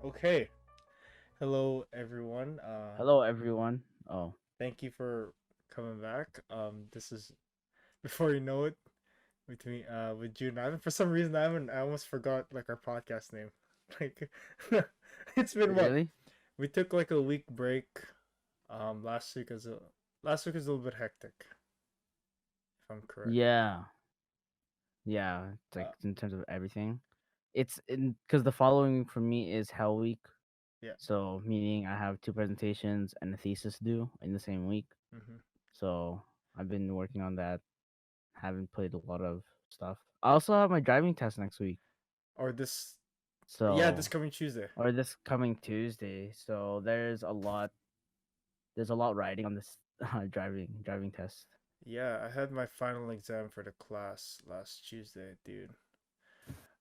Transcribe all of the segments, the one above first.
Okay. Hello, everyone. Hello, everyone. Oh, Thank you for coming back. This is before you know it with Jude and Ivan. For some reason, I almost forgot like our podcast name. Like, it's been what really? we took like a week break. Last week is a little bit hectic, if I'm correct. Yeah, yeah. It's like Uh, in terms of everything, it's in because the following for me is Hell Week. yeah. So meaning I have two presentations and a thesis due in the same week. hmm So I've been working on that. Haven't played a lot of stuff. I also have my driving test next week. Or this, yeah, this So coming Tuesday. or this coming Tuesday. So there's a lot riding on this driving test. Yeah, I had my final exam for the class last Tuesday, dude.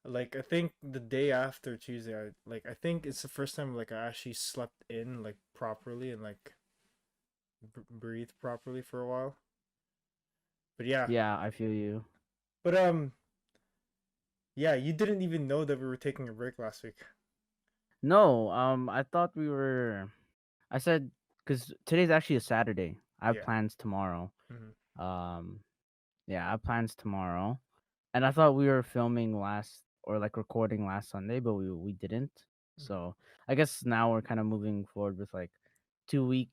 Like I think the day after Tuesday, I think it's the first time like I actually slept in like properly and like breathed properly for a while. But yeah, Yeah, I feel you. but yeah, you didn't even know that we were taking a break last week. No, I thought we were. I said because today's actually a Saturday. I have Yeah. plans tomorrow. hmm Um, yeah, I have plans tomorrow, and I thought we were filming last or like recording last Sunday, but we didn't. hmm So I guess now we're kind of moving forward with like 2 week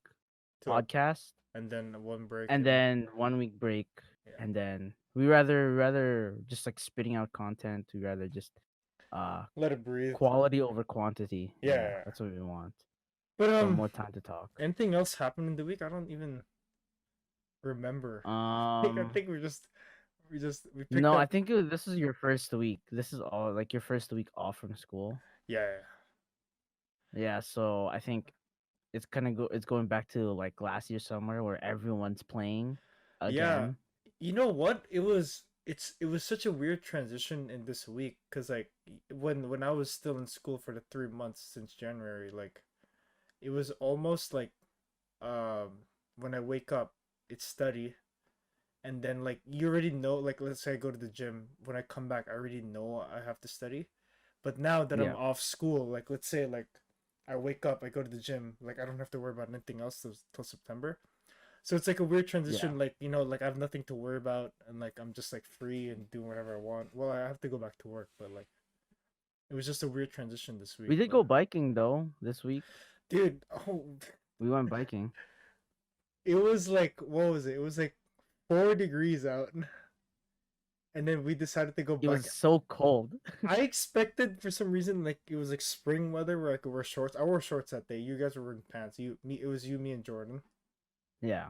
To up podcast and then one break and and then then 1 week break, yeah, and then we rather just like spitting out content. We rather just uh let it breathe. quality over quantity. Yeah, Yeah, yeah, yeah. that's what we want. But So more time to talk. anything else happened in the week? I don't even remember. I Um, think we picked no, up. I think this is your first week. This is all like your first week off from school. Yeah, yeah, Yeah, so I think it's going back to like last year summer where everyone's playing yeah. again. You know what? It was such a weird transition in this week because like when I was still in school for the 3 months since January, like it was almost like when I wake up, it's study, and then like you already know, like let's say I go to the gym, when I come back I already know I have to study. But now that I'm Yeah. off school, like let's say like I wake up, I go to the gym, like I don't have to worry about anything else till September. So it's like a weird Yeah. transition, like like I have nothing to worry about, and like I'm just like free and doing whatever I want. Well, I have to go back to work, but like it was just a weird transition this week. We did But go biking though this week. dude, We went biking. it was like what was it? It was like 4 degrees out, and then we decided to go It was bike. so cold. I expected for some reason like it was like spring weather where I could wear shorts. I wore shorts that day. You guys were wearing pants. It was you, me, and Jordan, Yeah.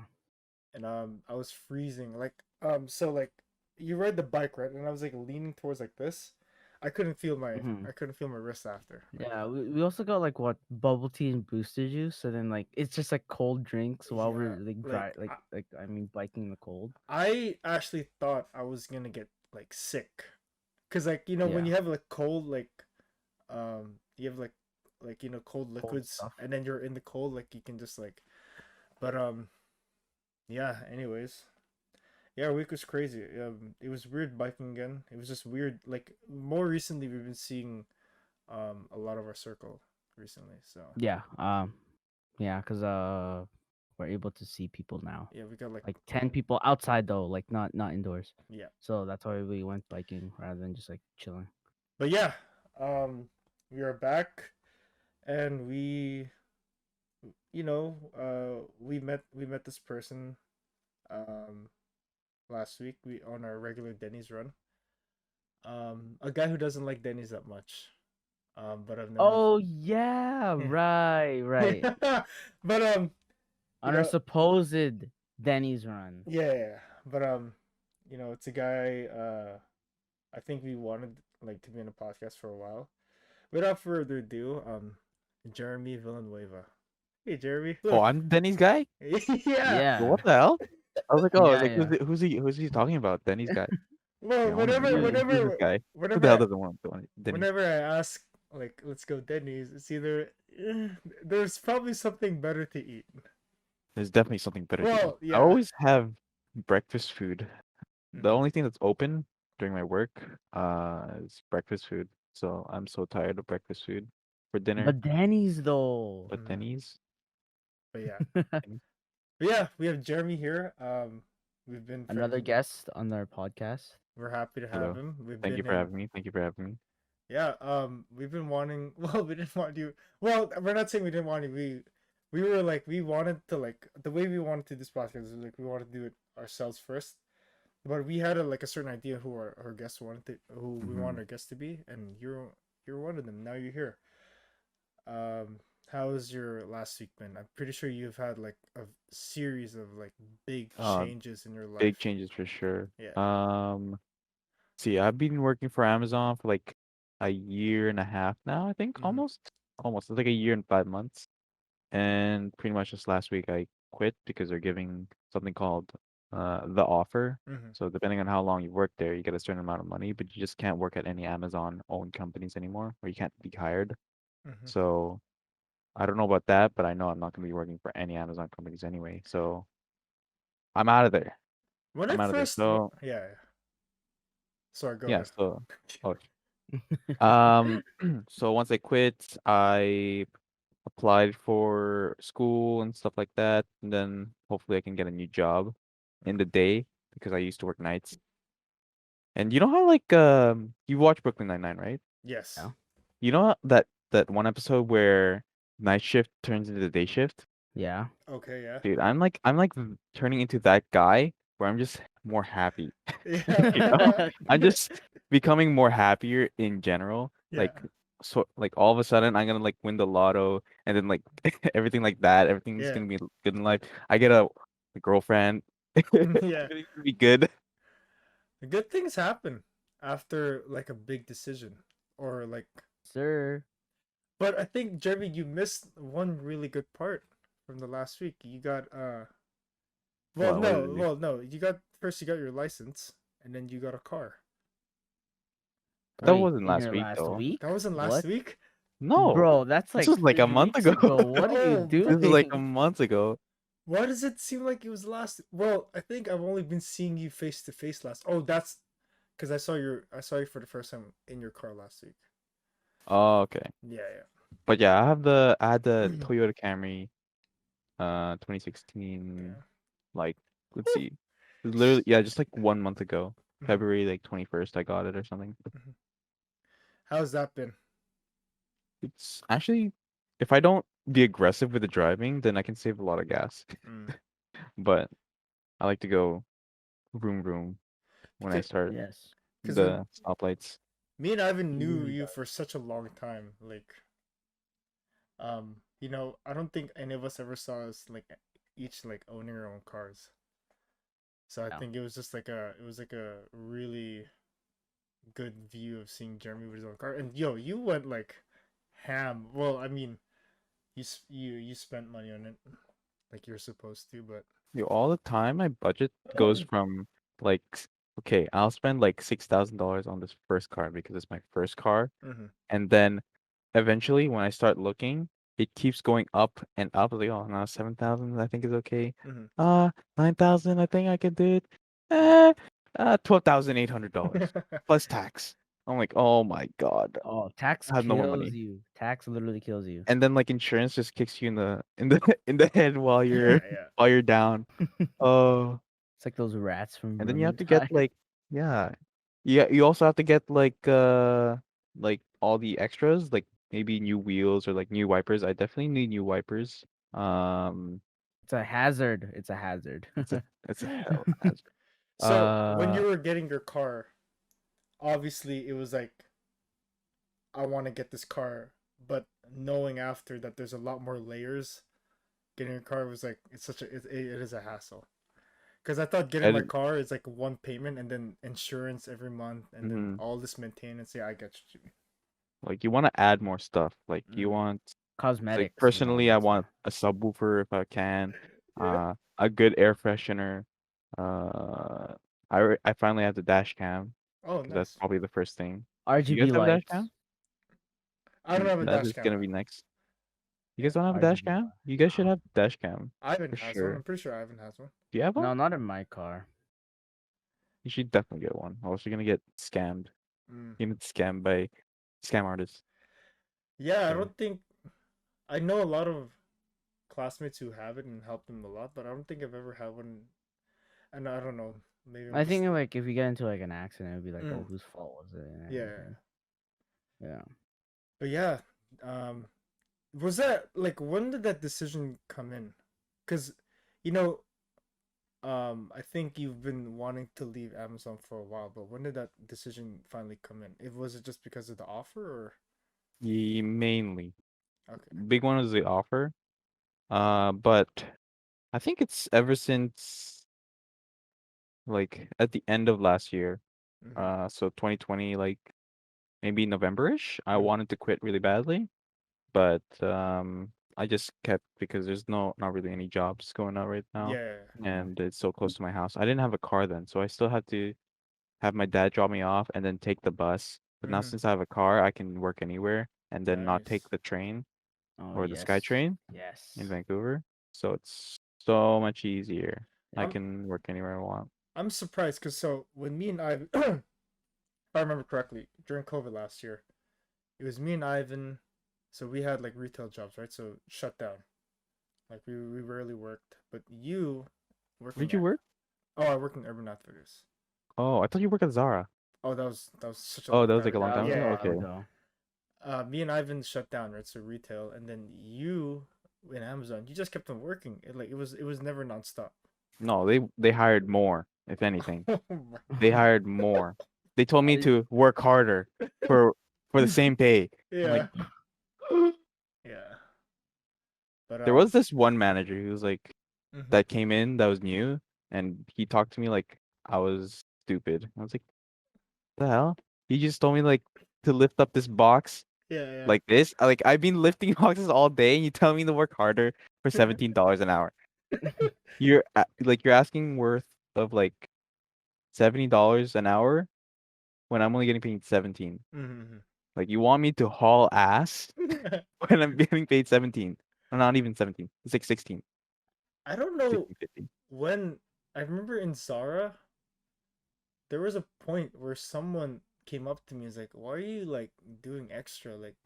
and I was freezing. So like you ride the bike, right? And I was like leaning towards like this. Hmm. I couldn't feel my wrist after. Like Yeah, we also got like what bubble tea and booster juice, so then like it's just like cold drinks while yeah, we're like like dry like I mean biking in the cold. I actually thought I was gonna get like sick, cause like when Yeah, you have like cold you have cold cold liquids, stuff. and then you're in the cold, like you can just like, but yeah. Anyways, yeah, our week was crazy. It was weird biking again. It was just weird. Like more recently, we've been seeing a lot of our circle recently. So Yeah, yeah, cause we're able to see people now. yeah, we got like Like 10 people outside though, like not indoors. yeah, So that's why we went biking rather than just like chilling. but yeah, we are back, and we met this person um last week, we on our regular Denny's run. A guy who doesn't like Denny's that much. But I've known him. Oh yeah, right. Yeah. But you On our know, supposed Denny's run. yeah, yeah. But it's a guy. I think we wanted like to be in a podcast for a while. Without further ado, Jeremy Villanueva. Hey, Jeremy. Oh, Look. I'm Denny's guy? Yeah. Yeah, What the hell? I was like, oh, yeah, like yeah. who's he talking about? Denny's guy. Well, Yeah, I want to meet him. Who's this guy? Who the hell whenever, doesn't want Denny's? whenever I ask like, let's go Denny's, it's either there's probably something better to eat. There's definitely something better to eat. Well, I yeah. always have breakfast food. The hmm only thing that's open during my work is breakfast food. So I'm so tired of breakfast food. for dinner. But Danny's though. But Denny's. But yeah. But yeah, we have Jeremy here. We've been Another friends. guest on our podcast. We're happy to have Hello. him. We've Thank you been for in. having me. Thank you for having me. Yeah. We've been wanting. Well, we didn't want you. Well, we're not saying we didn't want you. We were like we wanted to like the way we wanted to do this podcast is like we wanted to do it ourselves first. But we had a certain idea who our guests wanted to who we wanted our guests to be, and you're one of them. Now you're here. How's your last week been? I'm pretty sure you've had like a series of like big changes in your life. Big changes for sure. Yeah. See, I've been working for Amazon for like a year and a half now, I think, almost. It's like a year and 5 months. And pretty much just last week I quit because they're giving something called the offer. So depending on how long you work there, you get a certain amount of money, but you just can't work at any Amazon owned companies anymore, or you can't be hired. So I don't know about that, but I know I'm not gonna be working for any Amazon companies anyway. So I'm out of there. When I'm I out of there. first, So yeah. Sorry, go yeah, ahead. so um so once I quit, I applied for school and stuff like that, and then hopefully I can get a new job in the day because I used to work nights. And you know how like you watch Brooklyn Nine-Nine, right? Yes. Yeah. You know that one episode where night shift turns into the day shift? Yeah. Okay. Yeah. Dude, I'm like turning into that guy where I'm just more happy. You know? Yeah. I'm just becoming more happier in general. Yeah. Like so like all of a sudden I'm gonna like win the lotto and then like everything like that, everything's Yeah. gonna be good in life. I get a girlfriend. Yeah. Everything's gonna be good. Good things happen after like a big decision or like. Sir. But I think Jeremy, you missed one really good part from the last week. You got Well, What did no, I do? well, no. You got first. You got your license, and then you got a car. That Wait, wasn't in last your week last though. week? That wasn't last What? week. No. Bro, that's This like was like a 3 month weeks ago. ago. What are you Oh, This was like a doing? month ago. why does it seem like it was last? Well, I think I've only been seeing you face to face last. Oh, that's because I saw you for the first time in your car last week. Oh, okay. Yeah, But yeah, I had the Toyota Camry 2016, yeah. like let's see. It was literally yeah, just like 1 month ago. Mhm. February like 21st I got it or something. How's that been? It's actually if I don't be aggressive with the driving, then I can save a lot of gas. Mm. But I like to go vroom vroom when I Because start Yes. the stoplights. me and Ivan You knew really you got for such a long time, like, I don't think any of us ever saw us like each like owning our own cars. So I Yeah. think it was just like a really good view of seeing Jeremy with his own car. And yo, you went like ham. Well, I mean, you spent money on it like you're supposed to, but Yo, all the time my budget goes from like okay, I'll spend like $6,000 on this first car because it's my first car. And then eventually when I start looking, it keeps going up and up. Like, oh no, 7,000 I think is okay. 9,000 I think I can do it. $12,800 plus tax. I'm like, oh my God, Oh, tax I have no more kills money. you. Tax literally kills you. And then like insurance just kicks you in the in the head while you're yeah. while you're down. Oh. It's like those rats from And then you have to get Vermintide. like yeah. Yeah, you also have to get like all the extras, like maybe new wheels or like new wipers. I definitely need new wipers. Um It's a hazard. It's a hazard. it's a hell hazard. So when Uh you were getting your car, obviously it was like I want to get this car, but knowing after that there's a lot more layers, getting a car was like it is a hassle. Because I thought getting I my did, car is like one payment and then insurance every month and then mhm. all this maintenance. Yeah, I get you. Like you want to add more stuff. Like you Mm. want like Cosmetics, personally I that's want a subwoofer if I can. Yeah. A good air freshener. I finally have the dash cam Oh, because that's nice. probably the first thing. You guys RGB have a dash lights. cam? I don't have a That dash is cam gonna though. be next. You Yeah, guys don't have a dash RGB cam? You guys should have dash cam Ivan for has one. sure. I'm pretty sure Ivan has one. Do you have one? No, not in my car. You should definitely get one. Or else you're gonna get scammed. Mm. You're gonna get scammed by scam artists. Yeah, I So don't think I know a lot of classmates who have it and help them a lot, but I don't think I've ever had one. And I don't know, maybe I'm I just think like if you get into like an accident, it'd be like, oh, mm, whose fault was it and yeah. everything. Yeah. But yeah, um, was that like when did that decision come in? Because you know, I think you've been wanting to leave Amazon for a while, but when did that decision finally come in? It was it just because of the offer or mainly okay. big one was the offer. But I think it's ever since like at the end of last year. Mm-hmm. So 2020, like maybe November-ish. I Mm-hmm. wanted to quit really badly, but I just kept because there's not really any jobs going on right now, Yeah. and it's so close to my house. I didn't have a car then, so I still had to have my dad drop me off and then take the bus. But now Mm-hmm. since I have a car, I can work anywhere and then not take Nice. the train Oh or the yes. SkyTrain in Yes. Vancouver. So it's so much easier. I Yeah. I'm can work anywhere I want. I'm surprised because so when me and Ivan, if I remember correctly, during COVID last year, it was me and Ivan. So we had like retail jobs, right? So shut down. Like we rarely worked. But you Where working did you at work? I work in Urban Outfitters. Oh, I thought you worked at Zara. That was such a Oh, long that was time like a ago. long That time was a ago. Yeah. while Okay. ago. Me and Ivan shut down, right? So retail, and then you in Amazon, you just kept on working. It was never nonstop. No, they hired more, if anything. Oh my They hired more. They told me I- to work harder for for the same pay. I'm like, Yeah, yeah. But there was this one manager who was like mhm. that came in that was new, and he talked to me like I was stupid. I was like, the hell? He just told me like to lift up this box Yeah, like this. Like I've been lifting boxes all day, and you tell me to work harder for yeah. $17 an hour. You're asking worth of like $70 an hour when I'm only getting paid 17. Mhm. Like you want me to haul ass when I'm getting paid 17. Or not even 17. It's like 16, I don't know 16.50. when I remember in Zara, there was a point where someone came up to me and was like, "Why are you like doing extra? Like,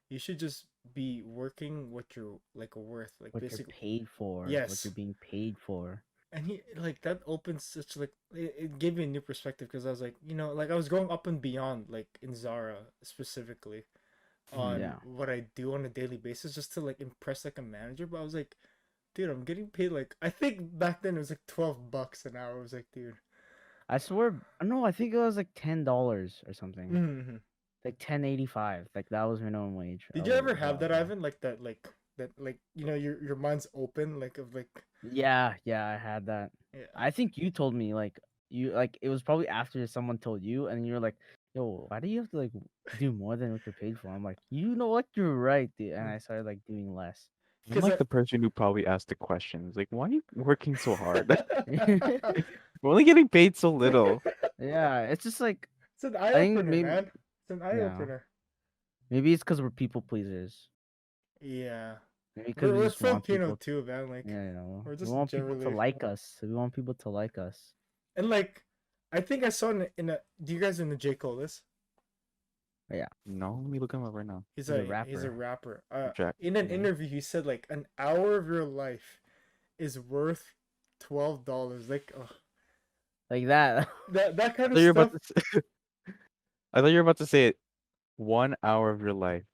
you should just be working what you're like worth. Like, what you're basically, paid for, what you're yes." being paid for. And he like that opens such like it gave me a new perspective because I was like, like I was going up and beyond like in Zara specifically Mhm. on Yeah. what I do on a daily basis just to like impress like a manager. But I was like, dude, I'm getting paid like I think back then it was like $12 an hour. I was like, dude. I swear, no, I think it was like $10 or something. Hmm. Like 10.85. Like that was minimum wage Did a you ever while have that, ago. Ivan? Like that like your mind's open like of like Yeah, yeah, I had that. yeah. I think you told me like you like it was probably after someone told you, and you're like, "Yo, why do you have to like do more than what you're paid for?" I'm like, "You know what? You're right, dude." And I started like doing less. I'm Because like I the person who probably asked the questions. Like, why are you working so hard? Yeah, We're only getting paid so little. it's just like it's an eye I think opener, maybe man. It's an eye yeah, opener. maybe it's because we're people pleasers. Yeah. Maybe because We're, we we're just want Filipino people. too, man. Like Yeah, we're we just want people to generally like us. We want people to like us. and like I think I saw in a do you guys in the J. Cole list? Yeah, No, let me look him up right now. He's he's a a rapper. rapper. Jack. In an Yeah. interview he said like an hour of your life is worth $12. Like Like that. that I kind thought of you were about stuff. to say, I thought you were about to say it. 1 hour of your life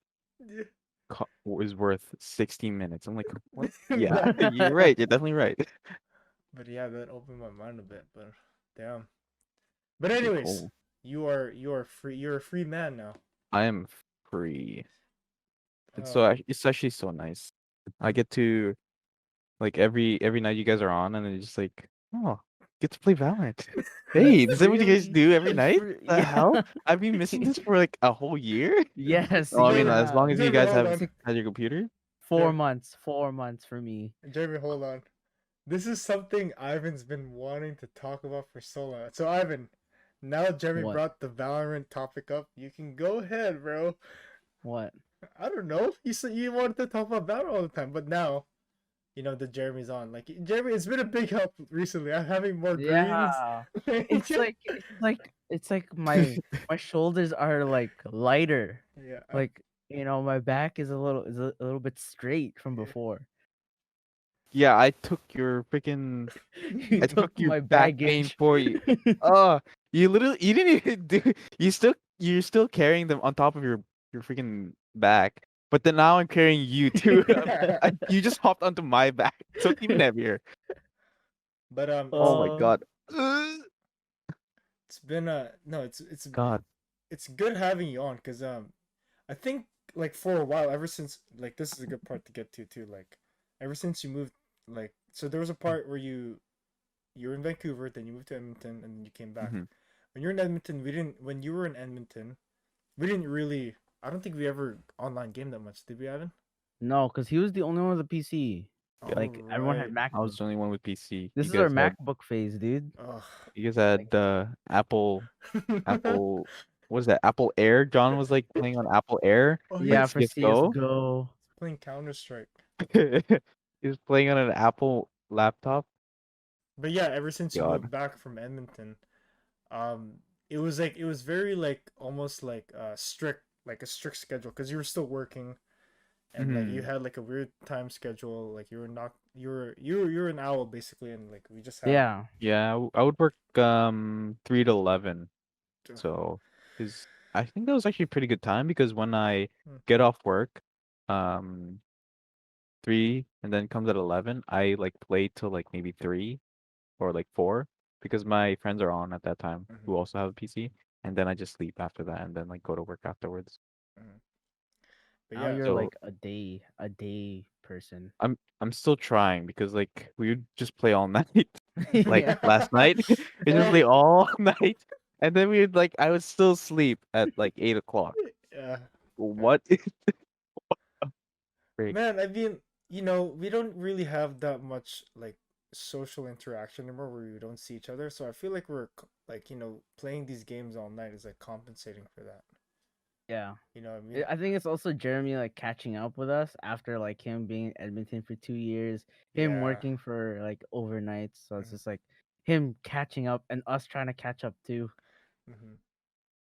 is worth 16 minutes. I'm like, what? Yeah, Nah. you're right. You're definitely right. But yeah, that opened my mind a bit. But damn. But J. anyways, Cole. you are free. You're a free man now. I am free. Um. It's actually so nice. I get to like every night you guys are on, and then just like, oh, get to play Valorant. Hey, is that what you guys Really? do every night? The hell? Yeah. I've been missing this for like a whole year. Yes, Oh, I mean, you Jeremy, as long have. as you Jeremy, guys hold have It's on. like had your computer. 4 months. 4 months for me. Jeremy, hold on. This is something Ivan's been wanting to talk about for so long. So Ivan, now Jeremy What? brought the Valorant topic up. You can go ahead, bro. What? I don't know. You said you wanted to talk about Valorant all the time, but now that Jeremy's on. Like Jeremy, it's been a big help recently. I'm having more greens. Yeah. It's like my shoulders are like lighter. Yeah. Like my back is a little bit straight from before. Yeah, I took your freaking You I took took your my back pain baggage. for you. You didn't even do you're still carrying them on top of your freaking back. But then now I'm carrying you too. You just hopped onto my back. So it's even heavier. But Oh my Uh, god. Ugh. it's been no, God. it's good having you on because I think like for a while, ever since like this is a good part to get to too. Like ever since you moved, like so there was a part where you were in Vancouver, then you moved to Edmonton, and then you came back. Hmm. When you're in Edmonton, we didn't. When you were in Edmonton, we didn't really. I don't think we ever online game that much, did we, Ivan? no, because he was the only one with a PC. Yeah. Oh Like everyone had right. I was MacBooks. the only one with PC. This is our MacBook phase, dude. Ugh. You guys Like, had Apple what is that? Apple Air. John was like playing on Apple Air Oh for yeah, yeah, it's for CS:GO. CS:GO. playing Counter Strike. He was playing on an Apple laptop. But yeah, ever since you moved God. back from Edmonton, um, it was like it was very like almost like strict, like a strict schedule because you were still working and like you Hmm. had like a weird time schedule. Like you were an owl basically, and like we just had. Yeah. Yeah, I would work 3 to 11. So is I think that was actually a pretty good time because when I get off work, um 3 and then comes at 11, I like play till like maybe 3 or like 4 because my friends are on at that time Mm-hmm. who also have a PC, and then I just sleep after that and then like go to work afterwards. Mm-hmm. But Now yeah, you're So like a day person. I'm still trying because like we would just play all night. Like Yeah. last night, we just play all night, and then we would like I would still sleep at like 8 o'clock. yeah. What is break? Man, I mean, we don't really have that much like social interaction anymore where we don't see each other. So I feel like like, playing these games all night is like compensating for that. Yeah. You know what I mean? I think it's also Jeremy like catching up with us after like him being in Edmonton for 2 years, him Yeah. working for like overnights. So it's Mm-hmm. just like him catching up and us trying to catch up too. Mm-hmm.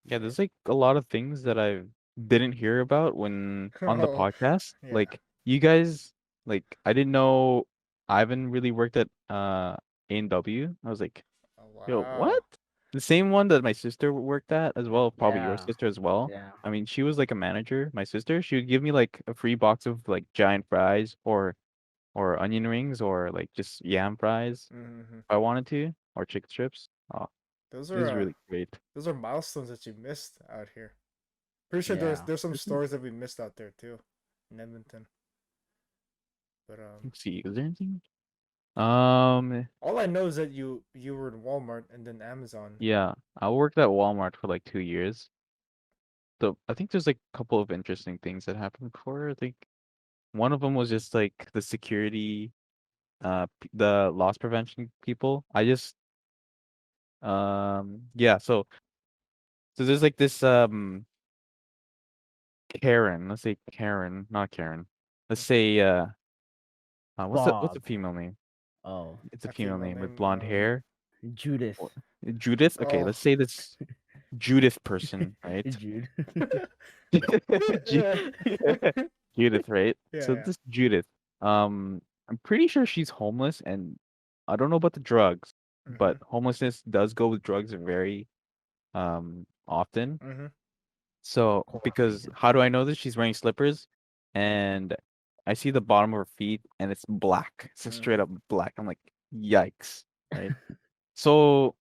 Yeah, Yeah. there's like a lot of things that I didn't hear about when on the Oh, podcast. yeah. Like you guys, like I didn't know Ivan really worked at A&W. I was like, Oh, yo, wow. what? The same one that my sister worked at as well, probably your Yeah. sister as well. Yeah. I mean, she was like a manager. My sister, she would give me like a free box of like giant fries or onion rings or like just yam fries Mm-hmm. if I wanted to, or chicken strips. Oh, Those it are was really great. those are milestones that you missed out here. Pretty sure there's Yeah. there's some stores that we missed out there too, in Edmonton. But Let's see, is there anything? Um, all I know is that you were in Walmart and then Amazon. yeah, I worked at Walmart for like 2 years. So I think there's like a couple of interesting things that happened before. I think one of them was just like the security, the loss prevention people. Yeah. So there's like this Karen. Let's say Karen, not Karen. Let's say what's the Bob. female name? Oh. It's a A female female name with name. blonde hair. Judith. Or- Judith. Okay, Oh. let's say this Judith person, right? Jude. Ju- yeah. Judith, right? So Yeah. this Judith, I'm pretty sure she's homeless, and I don't know about the drugs, but Mhm. homelessness does go with drugs very often. Mhm. So because Correlated. how do I know this? She's wearing slippers, and I see the bottom of her feet, and it's black. It's just straight Mhm. up black. I'm like, yikes, right? So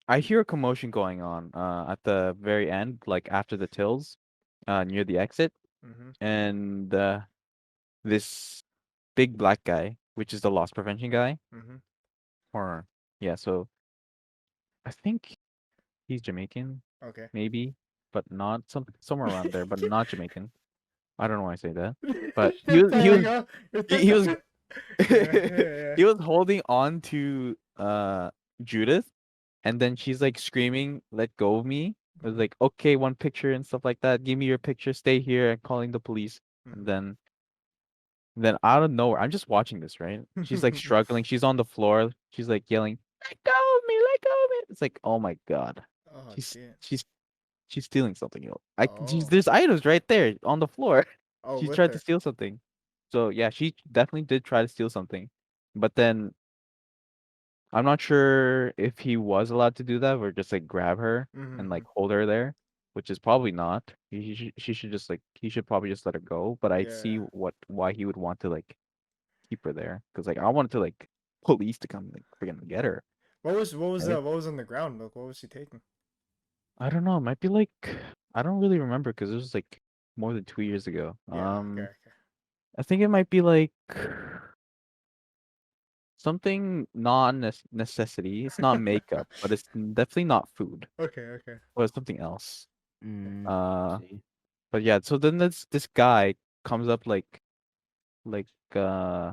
I hear a commotion going on at the very end, like after the tills, near the exit, Mhm. and this big black guy, which is the loss prevention guy, Mhm. or yeah, so I think he's Jamaican, Okay. maybe, but not somewhere around there, but not Jamaican. I don't know why I say that, but You're throwing up. he was Yeah. Yeah. he was holding on to Judith, and then she's like screaming, "Let go of me!" I was Mhm. like, "Okay, one picture and stuff like that. Give me your picture. Stay here." And calling the police, and Mhm. then out of nowhere, I'm just watching this, right? She's like struggling. She's on the floor. She's like yelling, "Let go of me! Let go of me!" It's like, oh my god. Oh She's dear. she's she's stealing something. Oh. There's items right there on the floor. Oh, She with tried to her. steal something. So yeah, she definitely did try to steal something. But then I'm not sure if he was allowed to do that or just like grab her and Mm-hmm. like hold her there, which is probably not. She should just like he should probably just let her go. But I see Yeah. why he would want to like keep her there because like I wanted to like police to come like freaking get her. Right? What was on the ground? Like, what was he taking? I don't know. It might be like I don't really remember because it was like more than 2 years ago. Yeah. Okay. Okay. I think it might be like something non necessity. It's not makeup, but it's definitely not food. Okay. Okay. Or it's something else. Mm, Uh, see. but yeah. So then this guy comes up like uh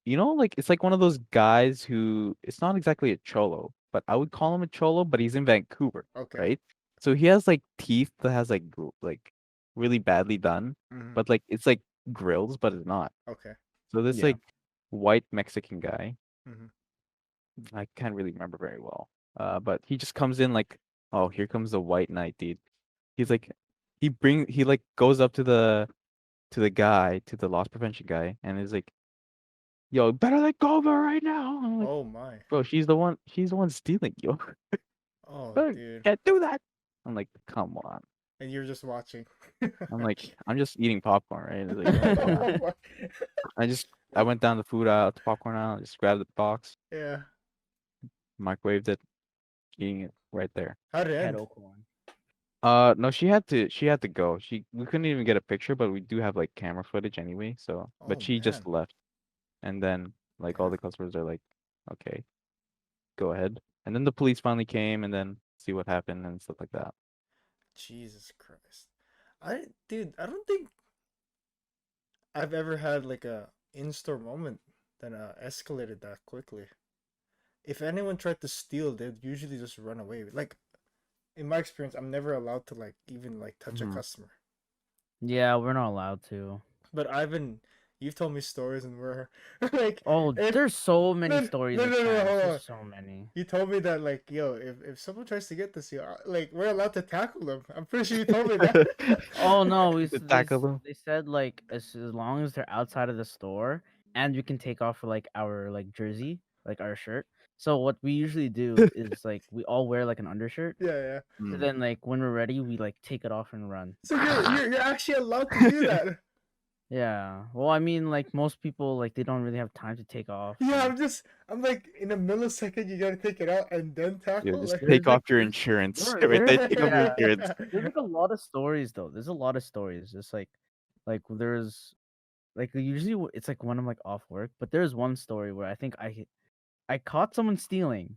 like it's like one of those guys who it's not exactly a cholo, but I would call him a cholo, but he's in Vancouver, Okay. right? So he has like teeth that has like like really badly done, Mm-hmm. but like it's like grills, but it's not. Okay. So this Yeah. like white Mexican guy, Mm-hmm. I can't really remember very well. But he just comes in like, oh, here comes the white knight, dude. He's like, he like goes up to the guy, to the loss prevention guy, and is like, yo, better let go of her right now. I'm like, Oh my. bro, she's the one stealing, yo. Oh, Bro, dude. can't do that. I'm like, come on. And you're just watching. I'm like, I'm just eating popcorn, right? It's like, oh, come on. I went down the food aisle, the popcorn aisle, just grabbed the box, Yeah. microwaved it, eating it right there. How did it end? Kettle corn. No, she had to go. We couldn't even get a picture, but we do have like camera footage anyway, so but Oh she just man. left. And then like all Yeah. the customers are like, okay, go ahead. And then the police finally came and then see what happened and stuff like that. Jesus Christ. Dude, I don't think I've ever had like a in-store moment that escalated that quickly. If anyone tried to steal, they'd usually just run away. Like in my experience, I'm never allowed to like even like touch a Mhm. customer. Yeah, we're not allowed to. But you've told me stories and we're like, Oh, if there's so many stories no, of no, no, pranks. hold on. There's so many. You told me that like, yo, if someone tries to get this, like we're allowed to tackle them. I'm pretty sure you told me that. Oh no, To tackle them. they said like as long as they're outside of the store and we can take off like our like jersey, like our shirt. So what we usually do is like we all wear like an undershirt. Yeah, yeah. So Mm. then like when we're ready, we like take it off and run. So you're actually allowed to do that. Yeah. Well, I mean like most people like they don't really have time to take off. Yeah, And I'm like in a millisecond you gotta take it out and then Yeah, tackle. just Like, take there's like off your there's insurance. there, Right there's there, like take off your yeah. insurance. There's like a lot of stories though. There's a lot of stories. It's like there's like usually it's like when I'm like off work, but there's one story where I think I caught someone stealing,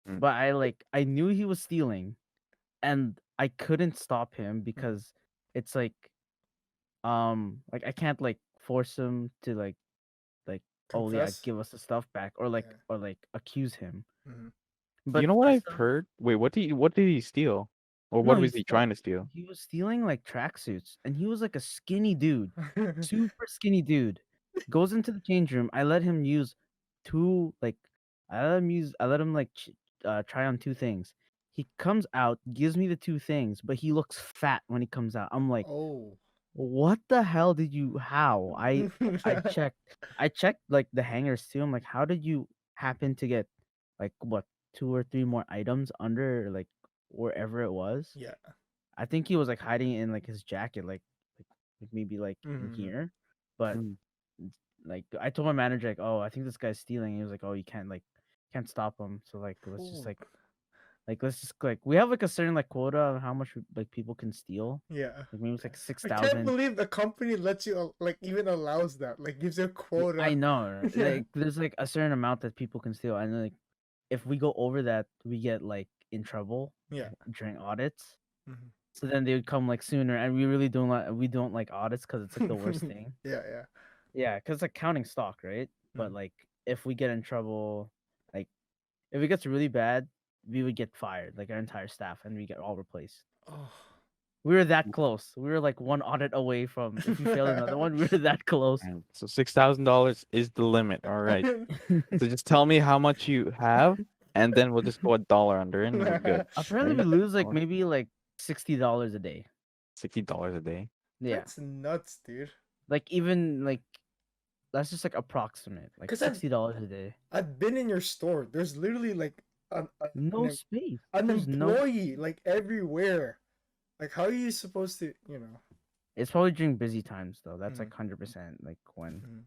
Mm. but I knew he was stealing and I couldn't stop him because it's like I can't like force him to like oh yeah, confess. give us the stuff back Yeah. or like accuse him. Mhm. But You know what I I've still heard? Wait, what did he steal? Or no, what was he trying to steal? he was stealing like tracksuits and he was like a skinny dude. Super skinny dude. Goes into the change room. I let him use two like I let him like try on two things. He comes out, gives me the two things, but he looks fat when he comes out. I'm like, Oh. what the hell did you how? I checked I checked like the hangers too. I'm like, how did you happen to get like what two or three more items under like wherever it was? Yeah. I think he was like hiding it in like his jacket, like maybe like in Mhm. here. But Mm. like I told my manager like, oh, I think this guy's stealing. He was like, oh, you can't stop him. So like let's just Ooh. like let's just like we have like a certain like quota of how much like people can steal. Yeah. Like maybe it's like six I can't thousand. believe the company lets you like even allows that. Like gives you a I quota. know. Yeah. Like there's like a certain amount that people can steal, and like if we go over that, we get like in trouble Yeah. during audits. Mhm. So then they would come like sooner, and we don't like audits because it's like the worst thing. Yeah, yeah. Yeah, because it's like counting stock, right? But Mhm. like if we get in trouble, like if it gets really bad, we would get fired, like our entire staff, and we get all replaced. Oh. We were that close. We were like one audit away from if we failed another one, we were that close. And so $6,000 is the limit. All right. So just tell me how much you have, and then we'll just go a dollar under, and we're good. Apparently, we Right? lose like Or- maybe like $60 a day. $60 a day. Yeah, That's nuts, dude. like even like that's just like approximate, like Cause $60 a day. I've been in your store. There's literally like No an, space. an There's no. employee like everywhere. Like, how are you supposed to, It's probably during busy times though. That's like Mhm. 100% like when. Mhm.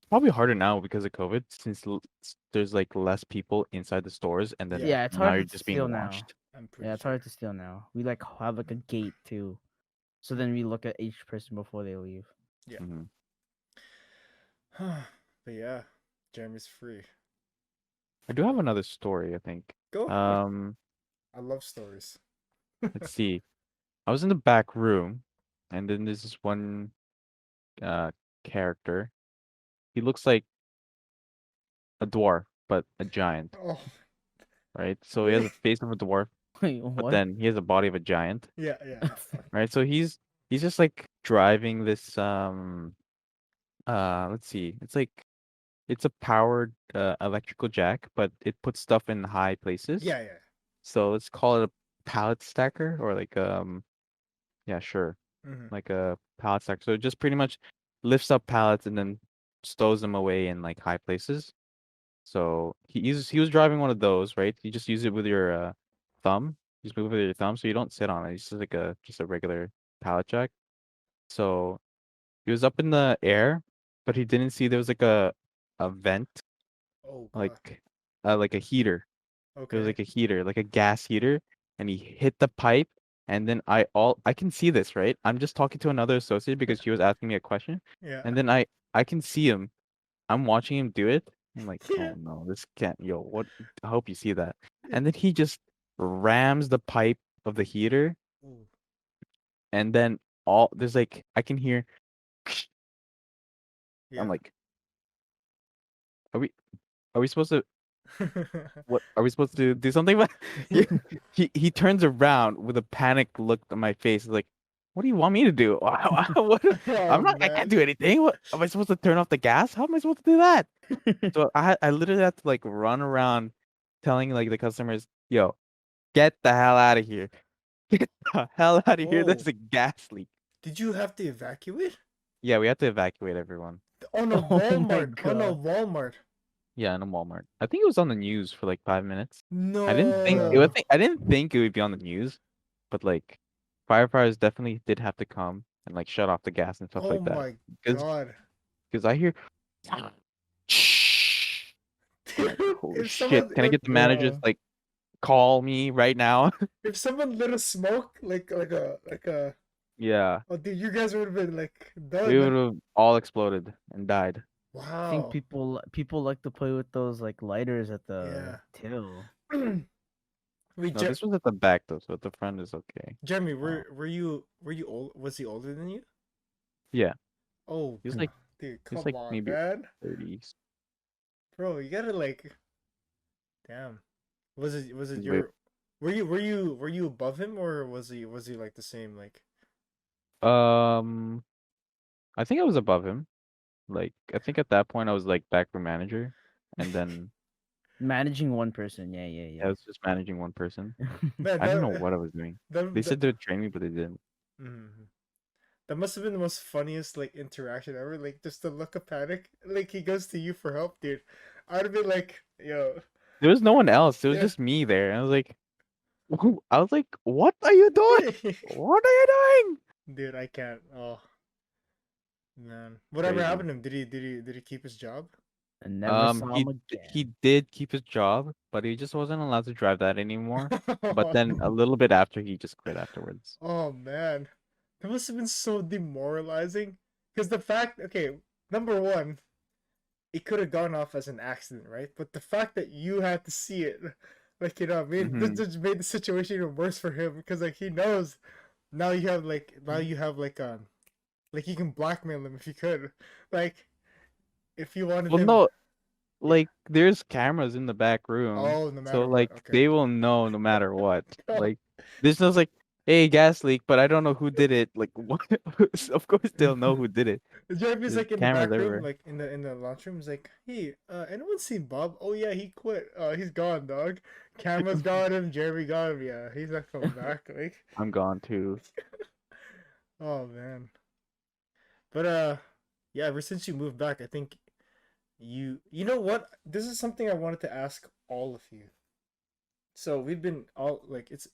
Probably harder now because of COVID, since there's like less people inside the stores, and then Yeah, Yeah, it's now harder you're to just being steal now. watched. I'm Yeah, pretty it's sure. harder to steal now. We like have like a gate too, so then we look at each person before they leave. Yeah. Mhm. But yeah, Jeremy's free. I do have another story, I think. Go ahead. Um, I love stories. let's see. I was in the back room, and then there's this one uh character. He looks like a dwarf, but a giant, Oh, right? So he has wait. a face of a dwarf, Wait, but what? then he has a body of a giant, Yeah, yeah, yeah. right? So he's just like driving this let's see. It's a powered electrical jack, but it puts stuff in high places. Yeah, yeah. So let's call it a pallet stacker, or like yeah, sure. Mm-hmm. Like a pallet stacker. So it just pretty much lifts up pallets and then stows them away in like high places. So he was driving one of those, right? You just use it with your thumb. You just move it with your thumb, so you don't sit on it. It's just like a regular pallet jack. So he was up in the air, but he didn't see there was like a vent, Oh god. like a heater. It was Okay. like a heater, like a gas heater, and he hit the pipe. And then I can see this, right? I'm just talking to another associate because she was asking me a question, Yeah. and then I can see him. I'm watching him do it. I'm like, Yeah. oh no, this can't. Yo, what? I hope you see that. And then he just rams the pipe of the heater, Ooh. and then all there's like I can hear. I'm Yeah. like, are we are we supposed to? What are we supposed to do something about? Yeah. He turns around with a panicked look on my face. He's like, "What do you want me to do? What? Oh I can't man. do anything. What am I supposed to turn off the gas? How am I supposed to do that?" So I literally had to like run around telling like the customers, "Yo, get the hell out of here! Get the hell out of here! Oh. There's a gas leak." Did you have to evacuate? Yeah, we had to evacuate everyone. On a Oh my Walmart. On a god. Walmart. Yeah, in a Walmart. I think it was on the news for like 5 minutes. No. I didn't think it would be on the news, but like firefighters definitely did have to come and like shut off the gas and stuff Oh like that. my Because god. I hear I'm like, Dude, holy if shit. someone Can I if get the managers Bro. like call me right now? if someone lit a smoke like a Yeah. oh dude, you guys would have been like We done. would have all exploded and died. I think Wow. people like to play with those like lighters at Yeah. the till. Wait, No, this was at the back though, so at the front is okay. Jeremy, Uh, were you old? Was he older than you? yeah. Oh, He was like dude, he was come like on, maybe man, 30s. bro, you gotta like, damn. Was it He's way your? Were you above him or was he like the same like? um I think I was above him. Like I think at that point I was like backroom manager, and then Managing one person. Yeah, I yeah, was just managing one person. Man, I didn't know what I was doing. They that said they would train me, but they didn't. mhm. That must have been the most funniest like interaction ever. Like just the look of panic. Like he goes to you for help, dude. I'd have been like, yo, There was no one else. It was yeah. just me there. And I was like, what are you doing? What are you doing? Dude, I can't. Oh man, It's whatever crazy. happened to him? Did he keep his job? I never saw him He again. did keep his job, but he just wasn't allowed to drive that anymore. But then a little bit after, he just quit afterwards. Oh man, that must have been so demoralizing. Because the fact, okay, number one, it could have gone off as an accident, right? But the fact that you had to see it, like this Hmm. just made the situation even worse for him. Because like he knows now you have like you can blackmail him if you could, like if you wanted Well, him, no, yeah. like there's cameras in the back room, Oh, no so matter what. like Okay. they will know no matter what. Like there's no like hey, gas leak, but I don't know who did it. Like, what? Of course they'll know who did it. Jeremy's There's like in the cameras back room, everywhere. like in the lunchroom. He's like, "Hey, anyone seen Bob? Oh yeah, he quit. He's gone, dog. Cameras got him. Jeremy got him. Yeah, he's not coming back. Like, I'm gone too. oh man. But yeah. Ever since you moved back, I think you know what? This is something I wanted to ask all of you. So we've been all like, it's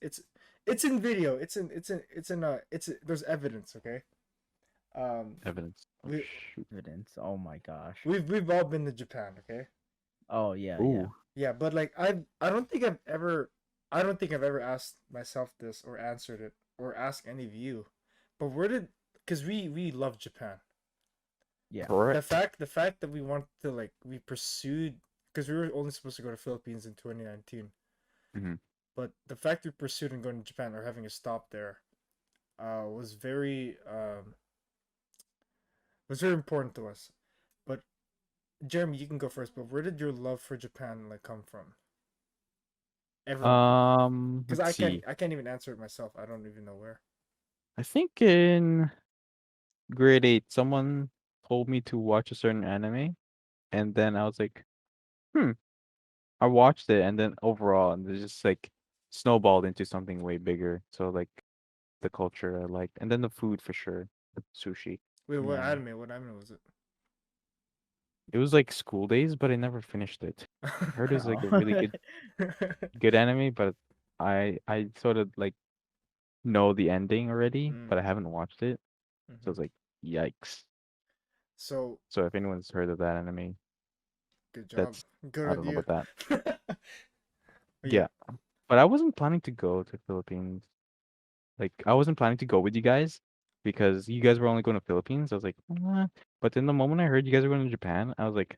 in video. There's evidence. Okay. Um, Evidence. Oh we shoot. Evidence. Oh my gosh. we've all been to Japan. Okay. Oh yeah, yeah. Ooh. Yeah, but like I don't think I've ever asked myself this or answered it or asked any of you. But where did because we love Japan. Yeah. Correct. The fact that we want to like we pursued because we were only supposed to go to Philippines in 2019. Hmm. But the fact we pursued and going to Japan or having a stop there was very important to us. But Jeremy, you can go first, but where did your love for Japan like come from? Ever? Because Let's see. I can't even answer it myself. I don't even know where. I think in grade 8, someone told me to watch a certain anime, and then I was like, hmm. I watched it, and then overall, and it just like snowballed into something way bigger. So like the culture I liked, and then the food for sure, sushi. Wait, what Yeah. anime? What anime was it? It was like School Days, but I never finished it. I heard it was like a really good anime, but I sort of like know the ending already, but I Mm, haven't watched it. So mhm. it's like yikes. So So if anyone's heard of that anime, good job. that's Good I on don't know you. about that. But yeah. Yeah, but I wasn't planning to go to Philippines. Like I wasn't planning to go with you guys because you guys were only going to Philippines. I was like, but then the moment I heard you guys were going to Japan, I was like,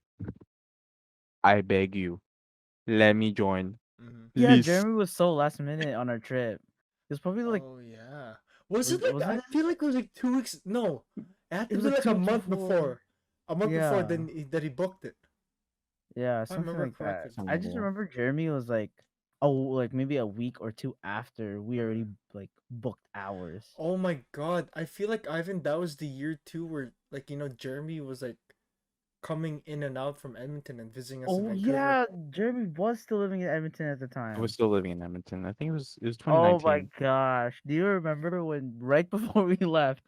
I beg you, let me join, Hmm. Yeah, please. Jeremy was so last minute on our trip. It was probably like Oh yeah. Was it like wasn't I it? feel like it was like 2 weeks? No, it had It to was be like like two a weeks month before. before. A month before Yeah. that he booked it. Yeah, If I something remember like that. correctly. Something I like just that. remember Jeremy was like, oh, like maybe a week or two after we Mhm. already like booked hours. Oh my god. I feel like Ivan, that was the year too where like Jeremy was like coming in and out from Edmonton and visiting us in Oh Vancouver. yeah, Jeremy was still living in Edmonton at the I was time. still living in Edmonton. I think it was Oh my 2019. gosh. Do you remember when right before we left,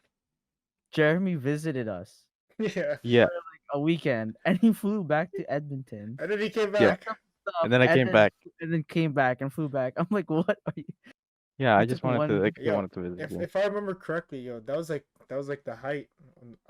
Jeremy visited us Yeah. Yeah, a weekend and he flew back to Edmonton, And then he came yeah. back. And stuff, then I came back. and then came back and flew back. I'm like, what are you? Yeah, You I took just wanted to one. like I Yo, wanted to visit you. if I remember correctly, that was like the height.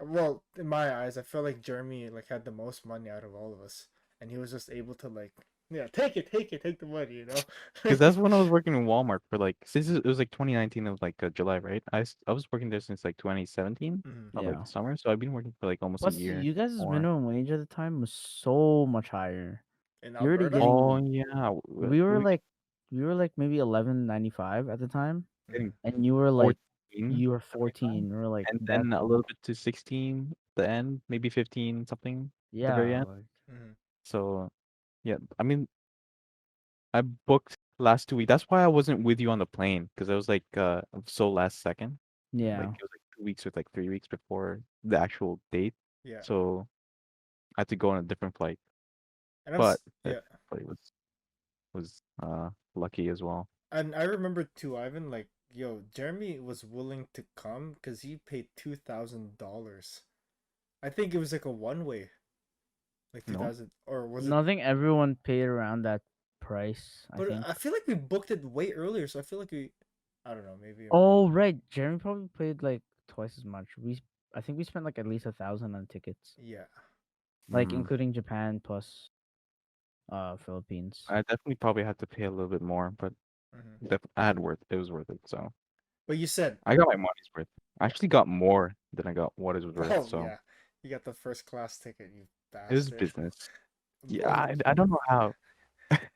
Well, in my eyes, I feel like Jeremy like had the most money out of all of us, and he was just able to like, yeah, take the money, you know. Because that's when I was working in Walmart for like since it was like 2019 of like July, right? I was working there since like 2017 Mhm. of like Yeah. the summer, so I've been working for like almost a Plus, year you guys' more. minimum wage at the time was so much higher. In You're already Alberta. Oh getting. yeah, We we were were like, we were like maybe 11.95 at the time, Mhm. getting and you were like, 14 you were at the time, 14. We were like, and that's then a little bit to 16 at the end, maybe 15 something at the very yeah. end. Like, Mhm. So yeah, I mean I booked last 2 weeks. That's why I wasn't with you on the plane because I was like so last second. Mhm. Like yeah. it was like 2 weeks or like 3 weeks before the actual date. Yeah, So I had to go on a different flight. and But that yeah, flight was lucky as well. and I remember too, Ivan. Like, yo, Jeremy was willing to come because he paid $2,000. I think it was like a one way, like two No? thousand, or was it? Nothing. Everyone paid around that price. I But think. I feel like we booked it way earlier, so I feel like I don't know, maybe I'm wrong. Oh right, Jeremy probably paid like twice as much. I think we spent like at least 1,000 on tickets, Yeah. like Mm. including Japan plus Philippines. I definitely probably had to pay a little bit more, but Hmm. I had worth it was worth it. So But you said, I got my money's worth. I yeah. actually got more than I got what it was worth. Oh So yeah, you got the first class ticket, you it was bastard. business. Yeah, I don't know how.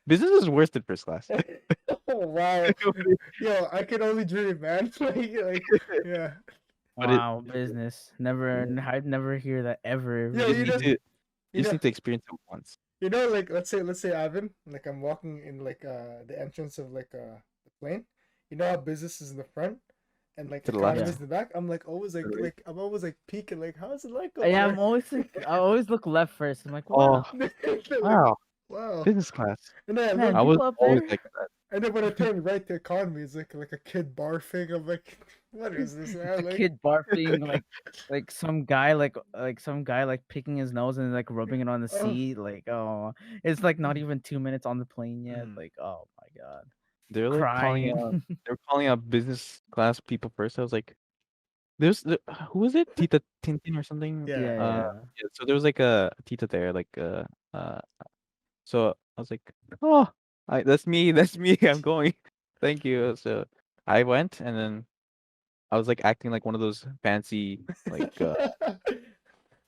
Business is worse than first class. Oh wow, yo, I can only dream, man. Yeah, But it Wow, business. Never. yeah. I'd never hear that ever. yo, You you just know, need to experience it once. like let's say Ivan, like I'm walking in like the entrance of like the plane. You know how business is in the front. and like To the left. economy's Yeah. in the back. I'm like always To the right. like I'm always like peeking like how's it like over Yeah, there? I'm always like, I always look left first. I'm like, Oh, wow, They're like, wow. wow. Business class. And then I man, look, I was people up always there. like that. and then when I turn right to economy, it's like a kid barfing. I'm like, what is this, It's a man? Like, kid barfing, like some guy, like some guy, like picking his nose and like rubbing it on the oh, seat. Like, oh, it's like not even 2 minutes on the plane yet. Mhm. Like, oh my god, They're like calling crying. out. They're calling out business class people first. I was like, who was it? Tita Tintin or something? yeah, Yeah, Uh, yeah. yeah. yeah. So there was like a Tita there, like uh. So I was like, oh, that's me. That's me. I'm going. Thank you. So I went, and then I was like acting like one of those fancy like class people.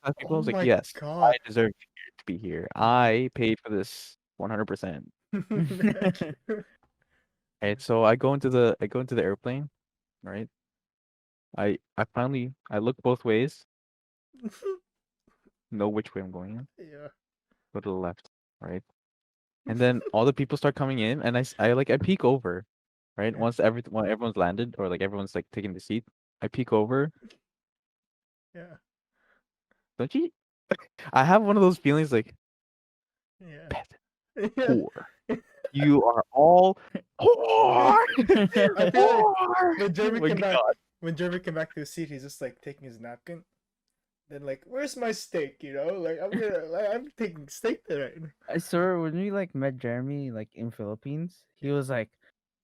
I Oh was like, my yes, I god. deserve to be here. I paid for this 100%. And so I go into the airplane, right? I look both ways, know which way I'm going in, yeah. go to the left, right? And then all the people start coming in, and I peek over, right? Yeah. When everyone's landed or like everyone's like taking the seat, I peek over. Yeah. Don't you? I have one of those feelings like Yeah. peasant, Yeah. poor. You are all poor, I feel like poor. when Oh Jeremy my came back, god. when Jeremy came back to his seat, he's just like taking his napkin. Then like, where's my steak? You know, like I'm taking steak tonight. I swear, when we like met Jeremy like in Philippines, he was like,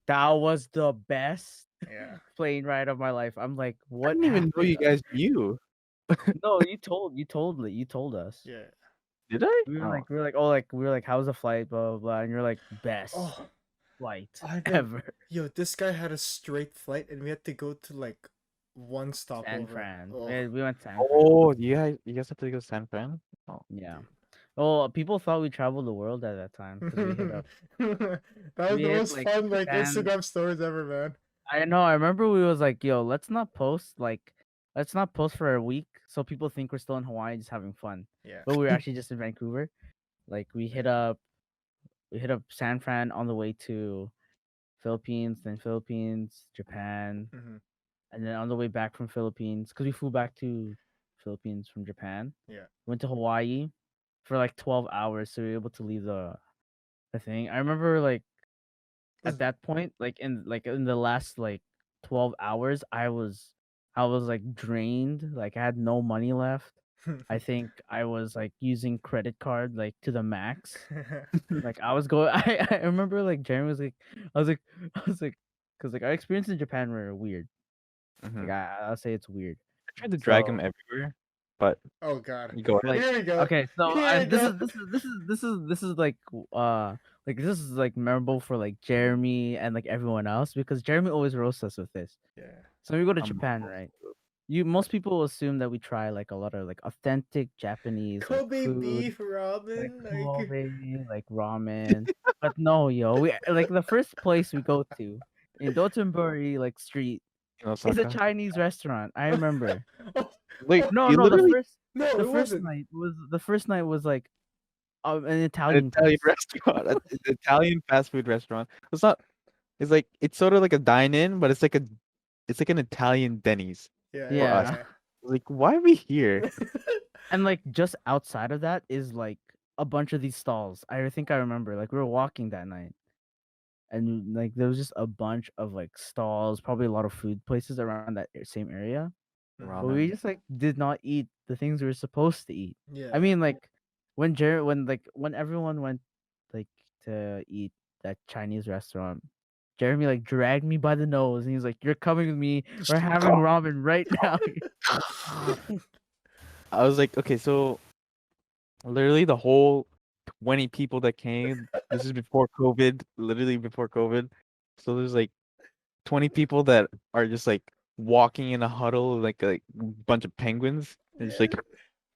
"That was the best Yeah. plane ride of my life." I'm like, I "What didn't even know happened?" you guys knew. No, you told us. Yeah. Did I? We were Oh. like, we were like, how's the flight? Blah blah blah. And you're like, best Oh, flight Ivan. ever. Yo, this guy had a straight flight, and we had to go to like one San stopover. Fran. Oh, We went San Fran. Oh, you guys have to go to San Fran? Oh, Yeah. dude. Well, people thought we traveled the world at that time because That was we the hit most like fun like Japan. Instagram stories ever, man. I know. I remember we was like, yo, let's not post for a week so people think we're still in Hawaii just having fun. Yeah. But we were actually just in Vancouver. Like Yeah. we hit up San Fran on the way to Philippines, then Philippines, Japan, Hmm. and then on the way back from Philippines, because we flew back to Philippines from Japan, Yeah. went to Hawaii for like 12 hours, so we were able to leave the thing. I remember like at Was- that point, like in the last like 12 hours, I was like drained, like I had no money left. I think I was like using credit card like to the max. Like I was going I remember like Jeremy was like I was like I was like because like our experience in Japan were weird. hmm Like I'll say it's weird. I tried to drag him So everywhere, but oh god. you go ahead. like Here we go. okay, so Here we this go. is this is like this is like memorable for like Jeremy and like everyone else because Jeremy always roasts us with this. Yeah. So we go to I'm Japan, right? Most people assume that we try like a lot of like authentic Japanese like Kobe food, beef like ramen, like Kobe, like ramen. But no, yo, we like the first place we go to in Dotonbori like street in is a Osaka. Chinese restaurant. I remember. oh, Like oh, No, you no, literally no, the it first wasn't. night was like an an Italian Italian place. restaurant, an Italian fast food restaurant. It's not. It's like it's sort of like a dine-in, but it's like an Italian Denny's Yeah, for us. Yeah. yeah, Like, why are we here? yeah. And like just outside of that is like a bunch of these stalls. I think I remember like we were walking that night and like there was just a bunch of like stalls, probably a lot of food places around that same area. But we Ramen. just like did not eat the things we were supposed to eat. I Yeah. mean like when everyone went like to eat that Chinese restaurant, Jeremy like dragged me by the nose and he's like, "You're coming with me. We're having ramen right now." I was like, okay, so literally the whole 20 people that came. This is before COVID, literally before COVID. So there's like 20 people that are just like walking in a huddle like a bunch of penguins. They're just like, Yeah.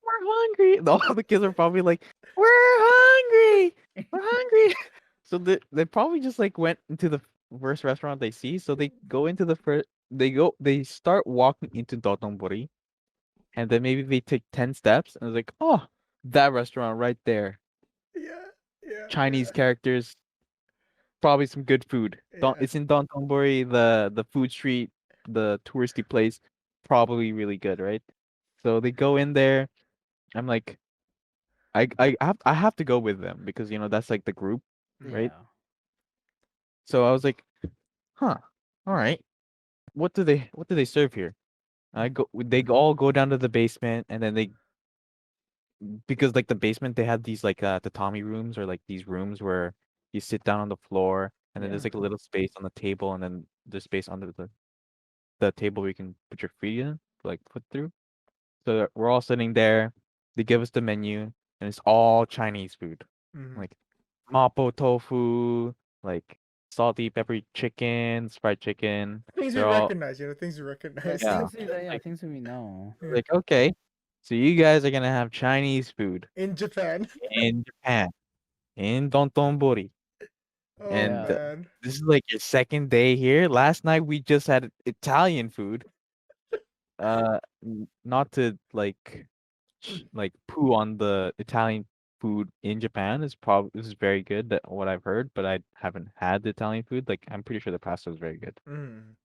we're hungry. And all the kids are probably like, we're hungry. We're hungry. So they probably just like went into the first restaurant they see. So they go into the first, they start walking into Dotonbori. And then maybe they take 10 steps and it's like, oh, that restaurant right there. Yeah. Yeah. Chinese characters, probably some good food. Yeah. It's in Dotonbori, the food street. the touristy place, probably really good, right? So they go in there. I'm like, I have to go with them because that's like the group, Mhm. right? Yeah. So I was like, huh, all right. What do they serve here? They all go down to the basement, and then they because like the basement they had these like tatami rooms, or like these rooms where you sit down on the floor, and then Yeah. there's like a little space on the table, and then there's space under the table where you can put your feet in, like foot through. So we're all sitting there. They give us the menu, and it's all Chinese food, Mhm. like mapo tofu, like salty peppery chicken, fried chicken. Things we They're all recognize, things we Yeah, recognize. yeah. yeah, Like things that we know. Yeah. like okay, so you guys are gonna have Chinese food In Japan. in Japan, in Dontonbori. Oh And Yeah. man. this is like your second day here. Last night we just had Italian food. Not to like poo on the Italian food in Japan is probably this is very good. That what I've heard, but I haven't had the Italian food. Like I'm pretty sure the pasta was very good. Mhm.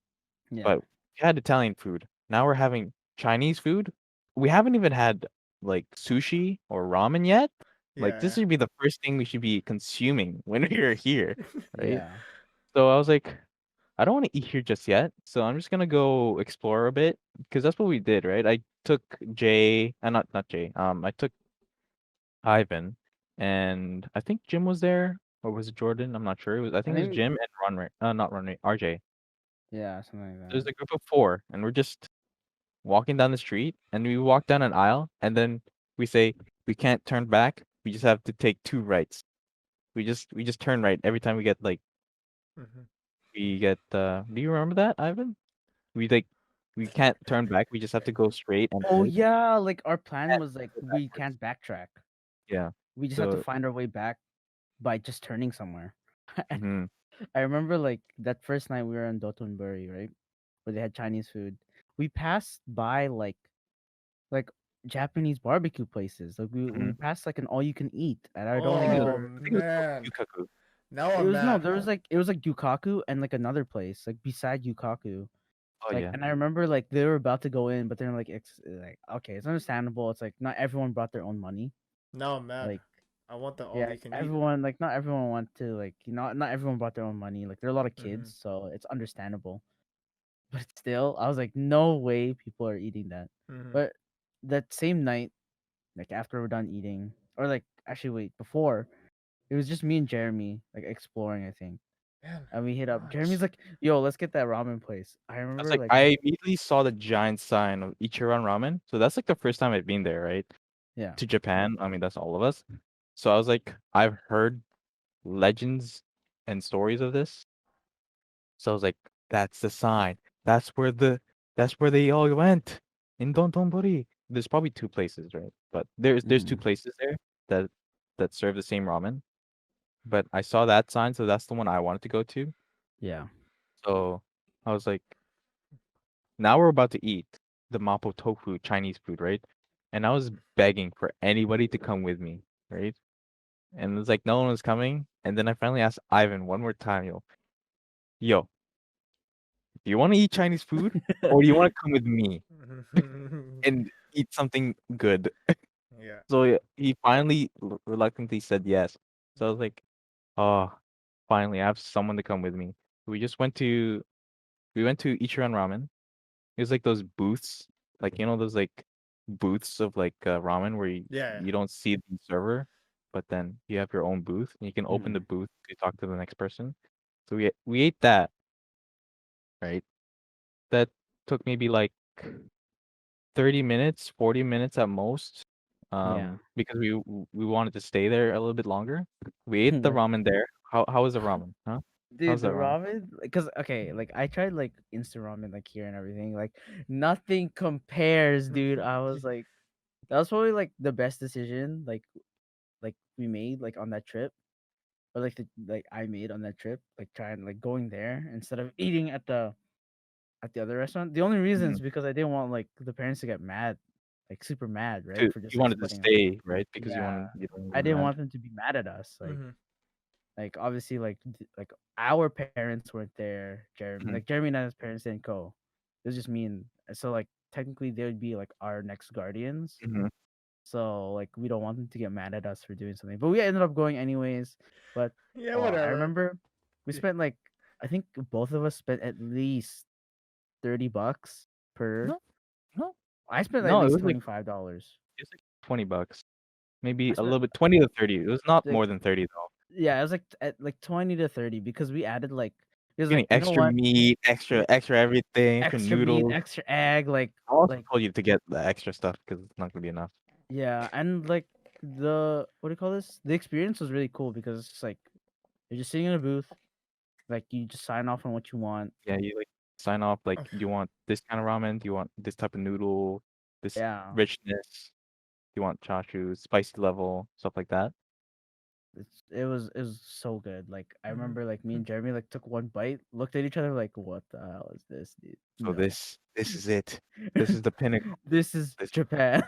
Yeah. But we had Italian food. Now we're having Chinese food. We haven't even had like sushi or ramen yet. Like this Yeah. should be the first thing we should be consuming when we're here, right? Yeah. So I was like, I don't want to eat here just yet. So I'm just gonna go explore a bit because that's what we did, right? I took Jay, not Jay. I took Ivan, and I think Jim was there, or was it Jordan? I'm not sure. I I think it was think Jim and Ron. Not Ron. RJ. yeah, something like There's that. a group of four, and we're just walking down the street, and we walk down an aisle, and then we say we can't turn back. We just have to take two rights. We just turn right every time Mhm. we get. Do you remember that, Ivan? We can't turn back. We just have to go straight and Oh right. yeah, like our plan And was like go we backwards. can't backtrack. Yeah. We just have to So. find our way back by just turning somewhere. And Hmm. I remember like that first night we were in Dotonbori, right? Where they had Chinese food. We passed by like Japanese barbecue places. Like we Hmm. passed like an all you can eat, and I don't I think it was. remember. Oh I think it was called man. Yukaku. Now It I'm was no, mad. there was like it was like Yukaku and like another place like beside Yukaku. Oh Like, yeah. and I remember like they were about to go in, but they're like, like okay, it's understandable. It's like not everyone brought their own money. Now I'm mad. Like, I want the all yeah, you like, can eat. everyone like not everyone want to like not everyone brought their own money. Like there are a lot of Mhm. kids, so it's understandable. But still, I was like, no way people are eating that. Mhm. But that same night, like after we're done eating, or like actually wait before, it was just me and Jeremy like exploring, I think. Man, And we hit up. Jeremy's gosh. like, "Yo, let's get that ramen place." I That's remember like like, I immediately saw the giant sign of Ichiran Ramen. So that's like the first time I've been there, right? yeah, To Japan. I mean, that's all of us. So I was like, I've heard legends and stories of this. So I was like, that's the sign. That's where they all went in Dontonbori. There's probably two places, right? But there's two mm, places there that that serve the same ramen. But I saw that sign, so that's the one I wanted to go to. yeah. So I was like, now we're about to eat the mapo tofu Chinese food, right? And I was begging for anybody to come with me, right? And it was like no one was coming. And then I finally asked Ivan one more time, yo, do you want to eat Chinese food or do you want to come with me and eat something good? Yeah. So he finally reluctantly said yes. So I was like, oh, finally I have someone to come with me. We just we went to Ichiran Ramen. It was like those booths, like those like booths of like ramen where you, Yeah. you don't see the server, but then you have your own booth and you can open the Mm, booth to talk to the next person. So we ate that, right? That took maybe like 30 minutes, 40 minutes at most. yeah. Because we wanted to stay there a little bit longer. We ate the Right. ramen there. How was the ramen? Huh? Dude, How's the that ramen? ramen, because okay, like I tried like instant ramen like here and everything, like nothing compares, dude. I was like, that was probably like the best decision like we made like on that trip, or like like I made on that trip, like trying like going there instead of eating at the other restaurant. The only reason Mhm. is because I didn't want like the parents to get mad, like super mad, right, To for just You like wanted to splitting up. stay, right? Because Yeah, you don't want to I get didn't mad. want them to be mad at us, Mhm. like obviously like our parents weren't there. Jeremy Mhm. like Jeremy and his parents didn't go. It was just me and so like technically they would be like our next guardians. Mhm. So like we don't want them to get mad at us for doing something. But we ended up going anyways. But Yeah, I whatever. remember we Yeah. spent like I think both of us spent at least $30 per. No, no, I spent at no. least $25. It was like $20, maybe I a spent little bit, 20 to 30. It was not like more than 30 though. yeah, it was like at like 20 to 30 because we added like it was Getting like you know extra what meat, extra everything, extra extra meat, noodles. extra egg, I also like told you to get the extra stuff because it's not gonna be enough. yeah, and like the what do you call this? The experience was really cool because it's just like you're just sitting in a booth, like you just sign off on what you want. Yeah, you like sign off like, Okay. do you want this kind of ramen? Do you want this type of noodle? This Yeah, richness? Do you want chashu, spicy level, stuff like that? it was so good. Like I Mhm. remember like me and Jeremy like took one bite, looked at each other like, what the hell is this, dude? So No. this is it. This is the pinnacle. This is This Japan.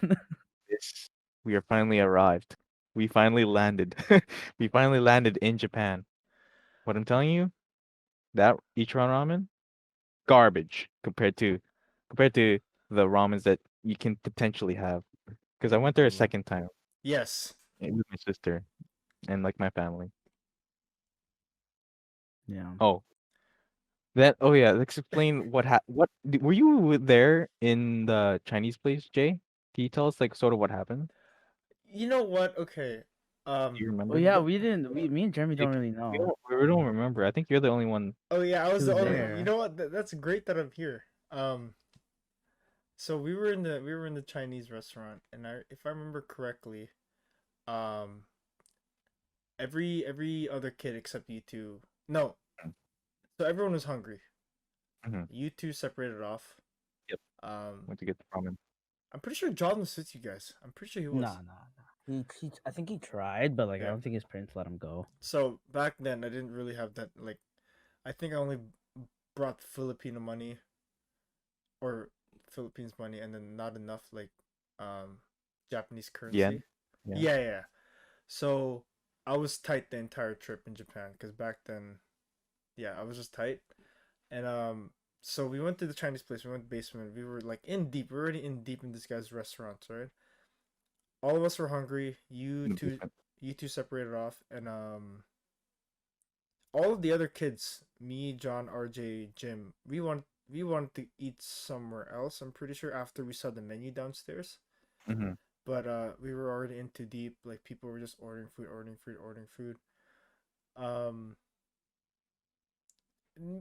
this we are finally arrived. We finally landed. We finally landed in Japan. What I'm telling you, that Ichiran ramen, garbage compared to the ramens that you can potentially have. Because I went there a Mm. second time Yes. with my sister and like my family. Yeah. Oh, oh yeah, let's explain were you there in the Chinese place, Jay? Can you tell us like sort of what happened? You know what? Okay. Do you Oh remember? yeah, The we didn't. Me and Jeremy You don't really know. we don't remember. I think you're the only one. Oh yeah, I was the Who's only. You there? know what? That's great that I'm here. So we were in the Chinese restaurant, and if I remember correctly, um, every other kid except you two. No, so everyone was hungry. Mhm. You two separated off. Yep. Um, Went to get the ramen. I'm pretty sure John was with you guys. I'm pretty sure he No, was. no, no. I think he tried, but like I Yeah. don't think his parents let him go. So back then, I didn't really have that. Like, I think I only brought Filipino money or Philippines money, and then not enough like um Japanese Yen. currency. Yeah. Yeah, yeah. So I was tight the entire trip in Japan because back then, yeah, I was just tight. And so we went to the Chinese place. We went to the basement. We were like in deep. We were already in deep in this guy's restaurant, right? All of us were hungry. You In the two, basement. you two separated off, and all of the other kids, me, John, RJ, Jim, we wanted to eat somewhere else. I'm pretty sure after we saw the menu downstairs. Mhm. But we were already in too deep. Like people were just ordering food, ordering food, ordering food. Um,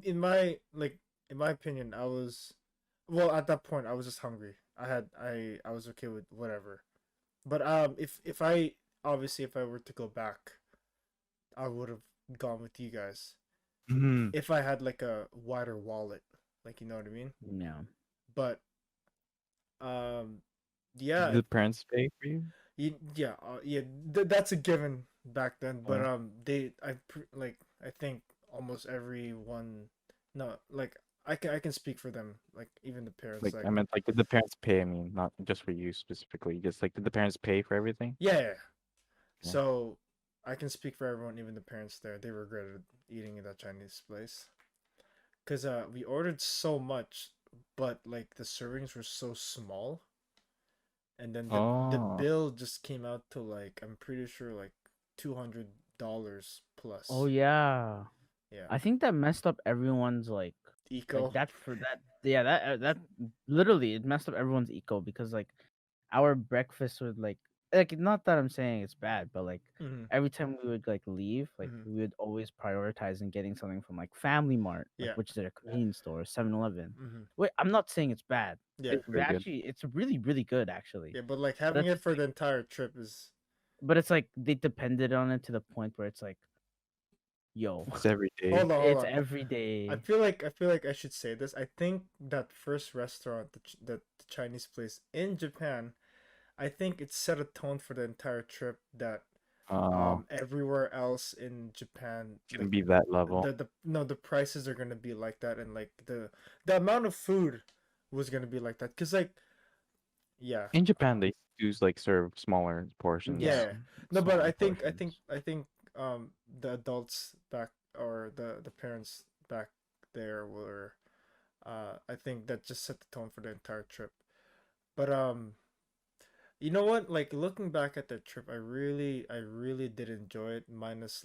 in my like in my opinion, I was well at that point. I was just hungry. I was okay with whatever. But if I obviously if I were to go back, I would have gone with you guys. Mhm. If I had like a wider wallet, like you know what I mean. Yeah. But um, yeah, Did the parents pay for you? yeah, that's a given back then. But Yeah. like I think almost everyone, no, like I can speak for them. Like even the parents, Like like I meant like did the parents pay? I mean, not just for you specifically. Just like did the parents pay for everything? yeah, yeah. Yeah. So I can speak for everyone, even the parents there. They regretted eating in that Chinese place because we ordered so much, but like the servings were so small, and then the Oh. bill just came out to like I'm pretty sure like $200 Oh plus. yeah. Yeah, I think that messed up everyone's like eco. that for that yeah that literally it messed up everyone's eco because like our breakfast would like not that I'm saying it's bad but like Hmm. every time we would like leave like Hmm. we would always prioritize in getting something from like Family Mart like Yeah. which is a convenience store 7-Eleven. Hmm. Wait, I'm not saying it's bad. Yeah. It It's very good. actually it's really good actually. Yeah, but like But having that's it just for like the entire trip is but it's like they depended on it to the point where it's like yo It's every day. hold on, hold it's on. every I day. feel like I feel like I should say this. I think that first restaurant, the Chinese place in Japan, I think it set a tone for the entire trip that Oh, everywhere else in Japan can like be that level. the no the prices are gonna be like that and like the amount of food was gonna be like that because like yeah In Japan, they do like serve smaller Yeah, portions, yeah no but smaller I think portions. the adults back or the parents back there were I think that just set the tone for the entire trip. But you know what? Like looking back at that trip, I really did enjoy it. Minus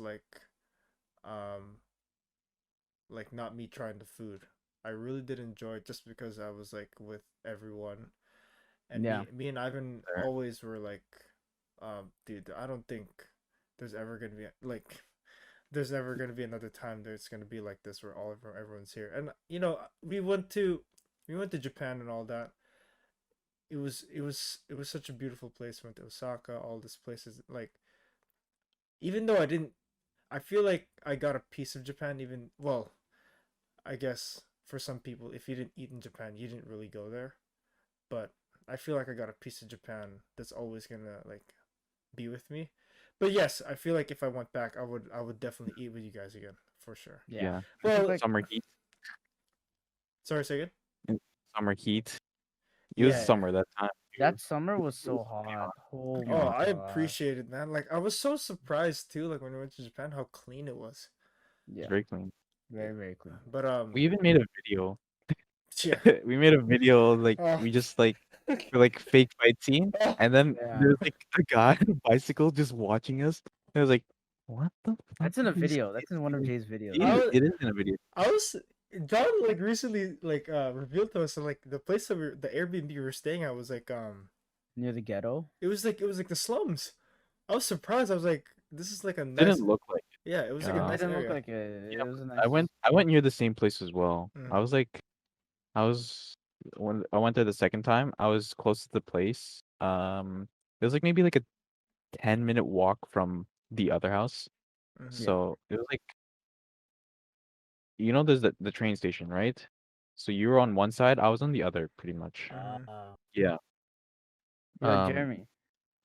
um, like not me trying the food. I really did enjoy it just because I was like with everyone, and Yeah. me and Ivan There. always were like, dude, I don't think there's ever gonna be like there's never gonna be another time that it's gonna be like this where everyone's here. And you know, we went to Japan and all that. It was such a beautiful place. We went to Osaka, all these places. Like even though I feel like I got a piece of Japan. Even well, I guess for some people, if you didn't eat in Japan, you didn't really go there. But I feel like I got a piece of Japan that's always gonna like be with me. But yes, I feel like if I went back, I would definitely eat with you guys again for sure. Yeah. Yeah. I think Well, like Summer heat. sorry, say again. In summer heat. It was Yeah. summer that time. that summer was It was so hot. Oh pretty Oh, my hot. I god. appreciated that. Like I was so surprised too. Like when we went to Japan, how clean it was. It's Yeah. very clean. Very, very clean. But We even made a video. yeah. We made a video like Oh. we just like for like fake fight scene, Oh. and then Yeah. there's like a guy on a bicycle just watching us. And I was like, "What the fuck That's in a is video. That's in one of this?" Jay's videos. I was, It is in a video. I was John like recently like revealed to us that, like the place that the Airbnb we were staying at was like Near the ghetto. it was like the slums. I was surprised. I was like, this is like a Didn't nice. look like Yeah, it was it. like a It nice didn't look area. like it. Yeah, It was a I nice. went near the same place as well. Mm. I was when I went there the second time, I was close to the place. It was like maybe like a 10-minute walk from the other house. Mm-hmm. Yeah. So it was like there's the train station, right? So you were on one side, I was on the other, pretty much. Mm-hmm. Yeah. Yo, Um, Jeremy.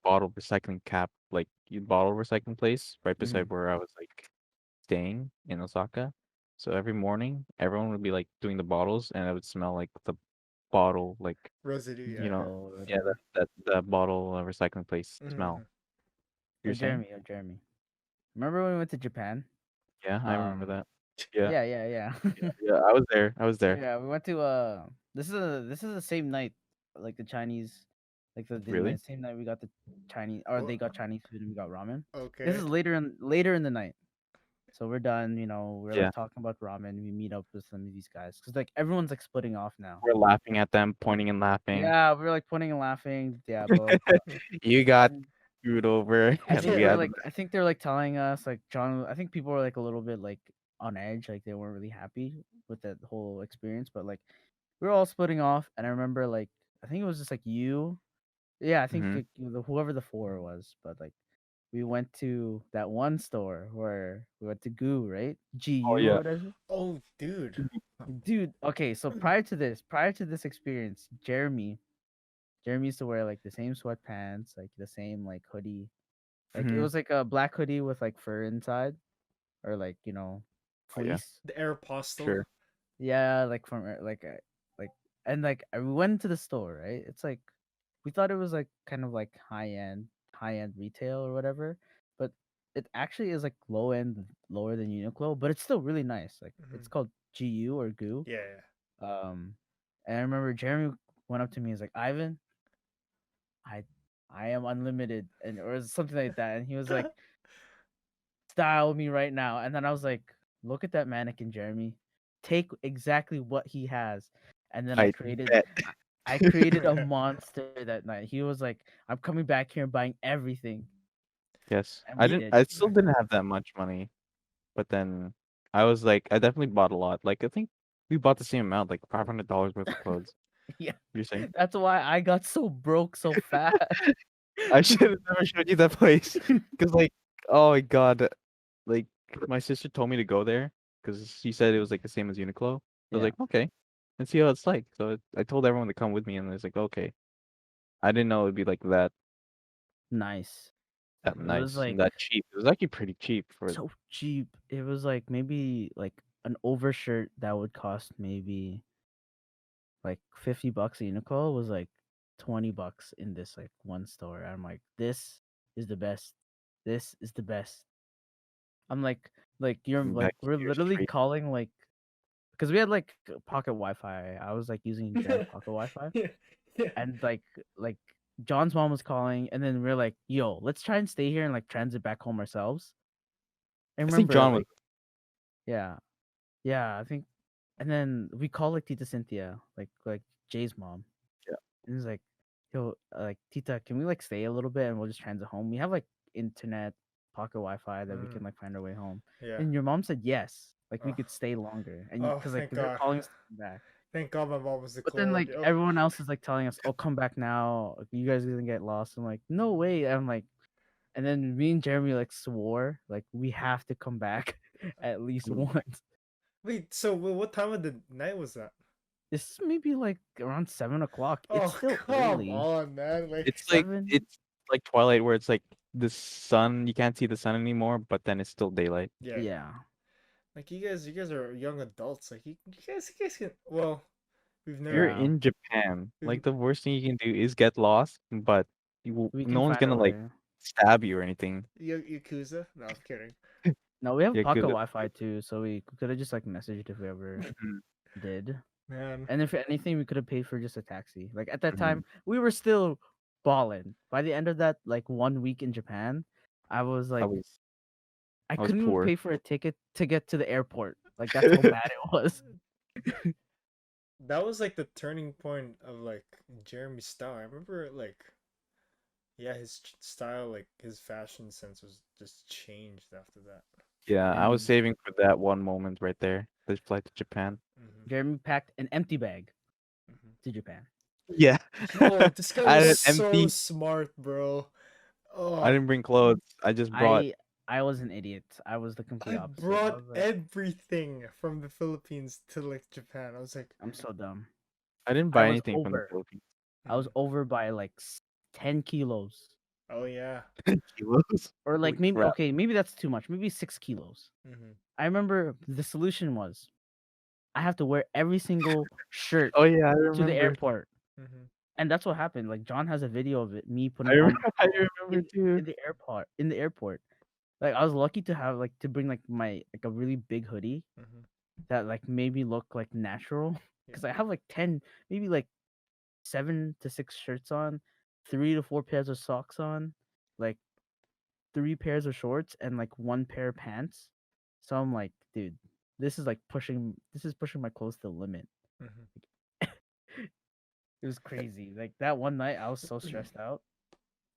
bottle recycling cap, like bottle recycling place right Mhm. beside where I was like staying in Osaka. So every morning, everyone would be like doing the bottles, and it would smell like the bottle, like Residue. you Yeah. know, Ghetto or yeah, whatever. that bottle recycling place Mm-hmm. smell. Yo, You're saying? Jeremy. Yo, Jeremy. Remember when we went to Japan? Yeah, I remember Um. that. Yeah, Yeah, yeah, yeah. yeah, I was there. I was there. Yeah, we went to this is the same night, like the Chinese, like the Really? same night we got the Chinese, or Well, they got Chinese food and we got ramen. This okay. is later in the night. So we're done, we're Yeah. like talking about ramen. We meet up with some of these guys because like everyone's like splitting off now. We're laughing at them, pointing and laughing. Yeah, we were like pointing and laughing. Yeah, but You got screwed over, I and think we they're had like I think they're like telling us like John. I think people were like a little bit like on edge, like they weren't really happy with that whole experience. But like we were all splitting off, and I remember like I think it was just like you. Yeah, I think hmm like, whoever the four was, but like we went to that one store where we went to Goo, right? Oh GU or yeah. whatever. Oh, dude. Dude, okay, so prior to this experience, Jeremy used to wear like the same sweatpants, like the same like hoodie. Like it hmm was like a black hoodie with like fur inside or like, Oh yeah. fleece. The Aeropostale. Sure. Yeah, like from like and like we went to the store, right? It's like we thought it was like kind of like high end retail or whatever, but it actually is like low end, lower than Uniqlo, but it's still really nice. Like Mm-hmm. it's called GU or Goo. Yeah. Um, and I remember Jeremy went up to me and was like, Ivan, I I am unlimited and or something like that, and he was like, style me right now. And then I was like, look at that mannequin, Jeremy. Take exactly what he has. And then I bet. I created a monster that night. He was like, I'm coming back here and buying everything. Yes. And I we didn't. did. I still didn't have that much money, but then I was like, I definitely bought a lot. Like I think we bought the same amount, like $500 worth of clothes. Yeah. You're saying? That's why I got so broke so fast. I should have never showed you that place, because like, oh my god, like my sister told me to go there because she said it was like the same as Uniqlo. I was Yeah. like, okay, let's see how it's like. So I told everyone to come with me, and I was like, okay. I didn't know it'd be like Nice. that It was nice and like that cheap. It was actually pretty cheap for. so cheap. It was like maybe like an overshirt that would cost maybe like $50 at Uniqlo was like $20 in this like one store. I'm like, this is the best. This is the best. I'm like you're Going like back we're to your literally street. calling like because we had like pocket Wi-Fi. I was like using Jerem's pocket Wi-Fi, Yeah, yeah. and like John's mom was calling, and then we are like, "Yo, let's try and stay here and like transit back home ourselves." I I think remember John was. like yeah, yeah, I think, and then we called like Tita Cynthia, like Jay's mom, Yeah. and it's like, "Yo, like Tita, can we like stay a little bit and we'll just transit home? We have like internet, pocket Wi-Fi that we can like find our way home." Yeah. And your mom said yes, like we Oh. could stay longer, and Oh, because like thank they're God. calling us to come back. Thank God my mom was the But then cold. like Yo. everyone else is like telling us, "Oh, come back now. You guys are gonna get lost." I'm like, "No way." I'm like, and then me and Jeremy like swore like we have to come back at least Mm. once. Wait, so what time of the night was that? This is maybe like around 7 o'clock. It's Oh, still come early. on, man. Like, Seven. It's like Twilight where it's like the sun, you can't see the sun anymore, but then it's still daylight. yeah. Yeah. Like you guys are young adults. Like you guys can. Well, we've If you're never. Yeah. in Japan, We've, like the worst thing you can do is get lost, but We can no one's find a gonna like way. stab you or anything. Yakuza? No, I'm kidding. No, we have Yeah, pocket good. Wi-Fi too, so we could have just like messaged if we ever Mhm, did. Man. And if anything, we could have paid for just a taxi. Like at that mhm. time, we were still balling. By the end of that, like 1 week in Japan, I was I like, was I I was couldn't even poor. pay for a ticket to get to the airport. Like that's how bad it was. That was like the turning point of like Jeremy's style. I remember like yeah, his style, like his fashion sense was just changed after that. Yeah, I was And saving for that one moment right there. The flight to Japan. Hmm. Jeremy packed an empty bag Hmm. to Japan. Yeah. Yo, this guy I was had it so empty. smart, bro. I Oh, didn't bring clothes. I just brought. I was an idiot. I was the complete I opposite. I brought was like, everything from the Philippines to like Japan. I was like, I'm so dumb. I didn't I buy was anything from the over. Philippines. I was mhm. over by like 10 kilos. Oh yeah. Kilos. Or Holy like maybe crap! okay, maybe that's too much. Maybe 6 kilos. Hmm. I remember the solution was I have to wear every single shirt Oh yeah, I to the remember. airport. Hmm. And that's what happened. Like John has a video of it, me I putting remember, on my I clothes remember too. in the airport. In the airport. Like I was lucky to have like to bring like my like a really big hoodie Hmm. that like made me look like natural. Yeah. Because I have like 10, maybe like 7 to 6 shirts on, 3 to 4 pairs of socks on, like 3 pairs of shorts and like 1 pair of pants. So I'm like, dude, this is pushing my clothes to the limit. Hmm. It was crazy. Like that one night I was so stressed out.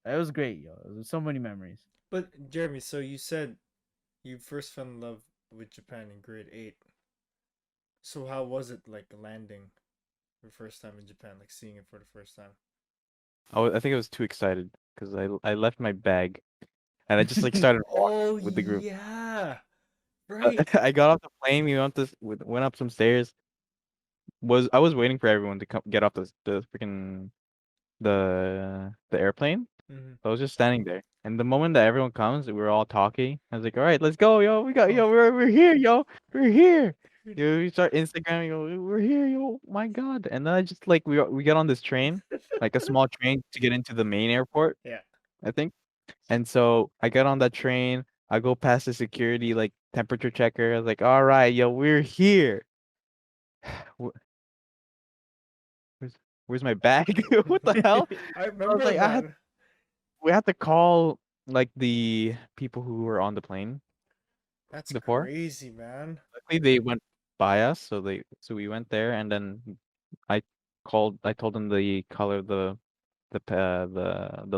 It was great, yo. It was so many memories. But Jeremy, so you said you first fell in love with Japan in grade 8. So how was it like landing your first time in Japan, like seeing it for the first time? I think I was too excited because I left my bag and I just like started walking Oh with the group. yeah, right. I got off the plane. We went up some stairs. I was waiting for everyone to come get off the freaking the airplane. Hmm. I was just standing there, and the moment that everyone comes, we were all talking. I was like, "All right, let's go, yo. Oh, We're here, yo. We're here." Yo, we start Instagramming, yo. We're here, yo. My God! And then I just like we get on this train, like a small train to get into the main airport, yeah. I think. And so I get on that train. I go past the security like temperature checker. I was like, "All right, yo, we're here." Wh- Where's where's my bag? What the hell? I I was remember like, that. we had to call like the people who were on the plane That's before. crazy, man. Luckily, they went by us, so we went there, and then I I told them the color of the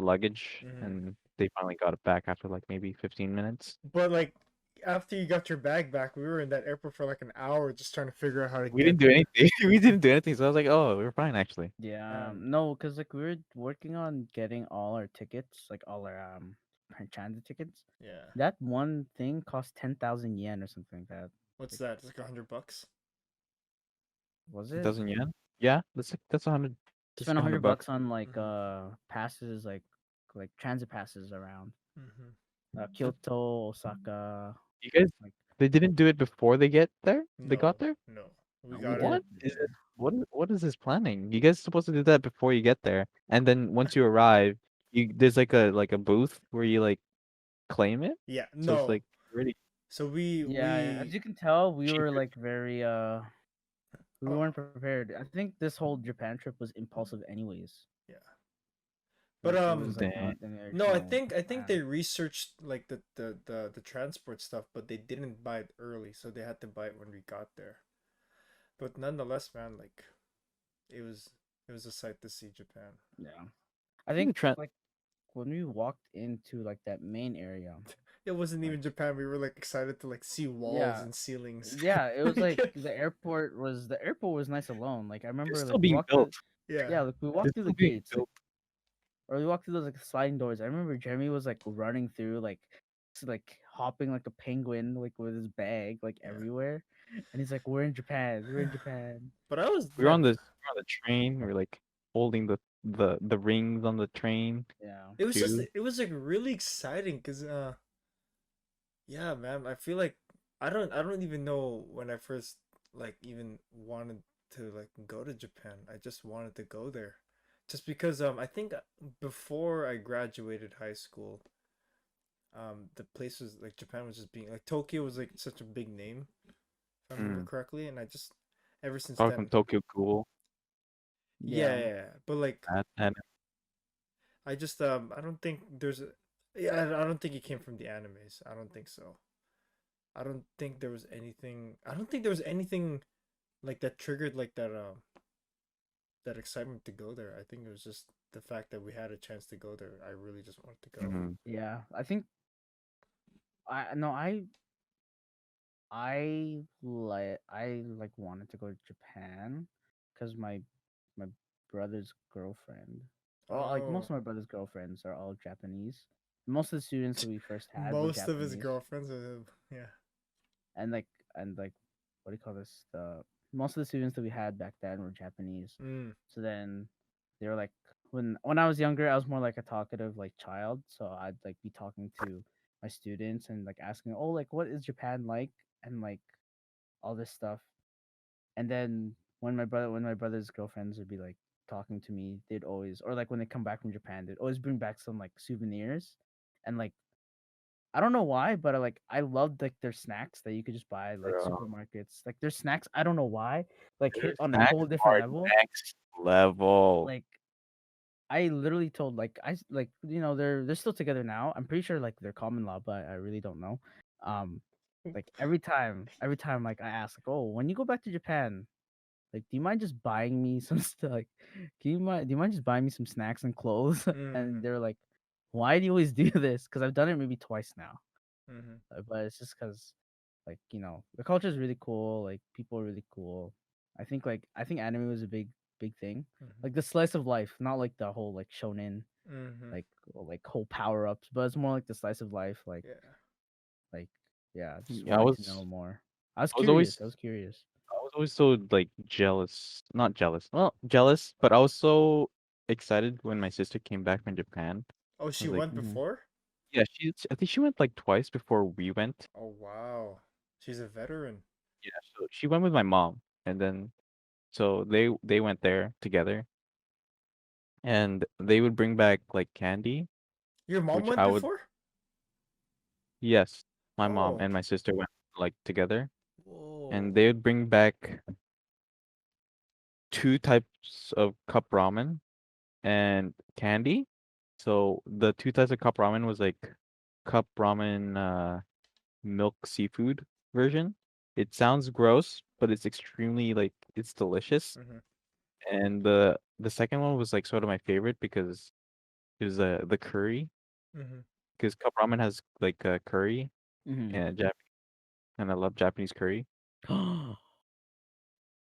luggage, Hmm. and they finally got it back after like maybe 15 minutes. But like after you got your bag back, we were in that airport for like an hour just trying to figure out how to We didn't get do there. anything. We didn't do anything. So I was like, oh, we're fine actually. Yeah, Man. no, because like we were working on getting all our tickets, like all our transit tickets. Yeah. That one thing cost 10,000 yen or something like that. What's Like, that? It's like $100. was A it? dozen yen. Yeah, that's 100. That's Spent like a a hundred hundred bucks. bucks on like Hmm. passes, like transit passes around Hmm. Kyoto, Osaka. You guys, Like they didn't do it before they got No, there. no. We no, we got did it. it What is it? there. What is this planning? You guys supposed to do that before you get there, and then once you arrive, there's like a booth where you like claim it, Yeah, so it's no. like really So we Yeah, as we you can tell, we cheap. were like very We Oh, weren't prepared. I think this whole Japan trip was impulsive, anyways. yeah. But Like it was like Damn. not an no, I original think I think they plan. researched like the transport stuff, but they didn't buy it early, so they had to buy it when we got there. But nonetheless, man, like it was it was a sight to see Japan. Yeah, I I think the think trend. like when we walked into like that main area, It wasn't like even Japan. We were like excited to like see walls yeah, and ceilings. yeah, it was like the airport was nice alone. Like I It's remember still like we being walked built. through, Yeah. yeah, like we walked It's through the still being gates, like built. or we walked through those like sliding doors. I remember Jeremy was like running through like hopping like a penguin like with his bag like Yeah. everywhere, and he's like, "We're in Japan, we're in Japan." But I was We were man. on the train. We were like holding the rings on the train Yeah, too. It was like really exciting because yeah, man. I feel like I don't even know when I first like even wanted to like go to Japan. I just wanted to go there. Just because I think before I graduated high school, the place was like Japan was just being like Tokyo was like such a big name, if I remember Mm. correctly, and I just ever since Talking from then, Tokyo Ghoul. yeah, yeah, yeah, yeah. But like And I just I don't think there's a yeah, I don't think it came from the animes. I don't think so. I don't think there was anything. I don't think there was anything like that triggered like that excitement to go there. I think it was just the fact that we had a chance to go there. I really just wanted to go. mhm. yeah. I think I no I wanted to go to Japan because my brother's girlfriend, well, like most Oh, of my brother's girlfriends are all Japanese. Most of the students that we first had were most of his Japanese, girlfriends are yeah. and like what do you call this? The most of the students that we had back then were Japanese. Mm, So then they were like when I was younger, I was more like a talkative like child, so I'd like be talking to my students and like asking, oh, like what is Japan like, and like all this stuff. And then when my brother's girlfriends would be like talking to me, they'd always, or like when they come back from Japan, they'd always bring back some like souvenirs, and like I don't know why, but I loved like their snacks that you could just buy like Bro, supermarkets. Like their snacks, I don't know why, like their hit on a snacks whole different are level. next level. Like I literally told like they're still together now. I'm pretty sure like they're common law, but I really don't know. Um, like every time like I ask like, oh, when you go back to Japan, like, do you mind just buying me some stuff? Like, do you mind just buying me some snacks and clothes? And mm-hmm, they're like, why do you always do this? Because I've done it maybe twice now. mm-hmm, But it's just because, like, the culture is really cool. Like, people are really cool. I think anime was a big thing. mm-hmm, Like the slice of life, not like the whole like shonen, mm-hmm. like or, like whole power ups, but it's more like the slice of life. Yeah. Like yeah, just Yeah, wanting to know more. I was I was curious. always I was curious. I was always so like jealous. Not jealous. Well, jealous, but I was so excited when my sister came back from Japan. Oh, I she was like, went Hmm. before? yeah, I think she went like twice before we went. Oh wow. She's a veteran. Yeah, so she went with my mom, and then so they went there together, and they would bring back like candy, Your mom which went I would. before? Yes, my mom Oh. and my sister went like together, and Whoa. they would bring back two types of cup ramen and candy. So the two types of cup ramen was like cup ramen milk seafood version. It sounds gross, but it's extremely like it's delicious. Mm-hmm. And the second one was like sort of my favorite because it was the curry, Mm-hmm. because cup ramen has like curry Hmm. and and I love Japanese curry.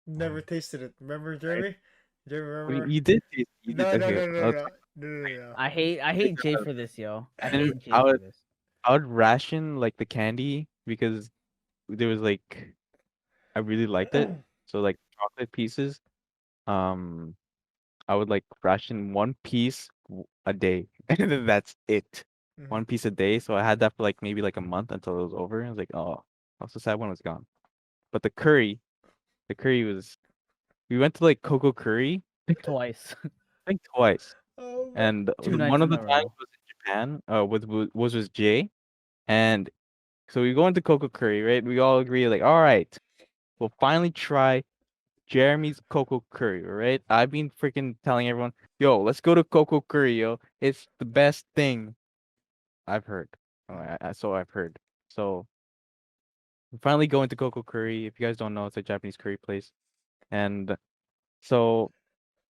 Never tasted it. Remember, Right? Jeremy? Jeremy, Well, remember? you did No, no, okay. no, no, I'll no, no, no, I hate Jay for this, yo. I and hate Jay for this. I would ration like the candy because there was like I really liked it. no. So like chocolate pieces, um, I would like ration one piece a day, and then that's it. Mm-hmm. One piece a day. So I had that for like maybe like a month until it was over. I was like, oh, I was so sad when it was gone. But the curry was. We went to like Coco Curry, Twice. I think twice, Oh my. and Two one nights of in the a times row. was in Japan. Was Jay, and so we go into Coco Curry, right? We all agree like, all right, we'll finally try Jeremy's Coco Curry, right? I've been freaking telling everyone, yo, let's go to Coco Curry, yo. It's the best thing I've heard. Oh, so I've heard. So I'm finally going to Coco Curry. If you guys don't know, it's a Japanese curry place. And so,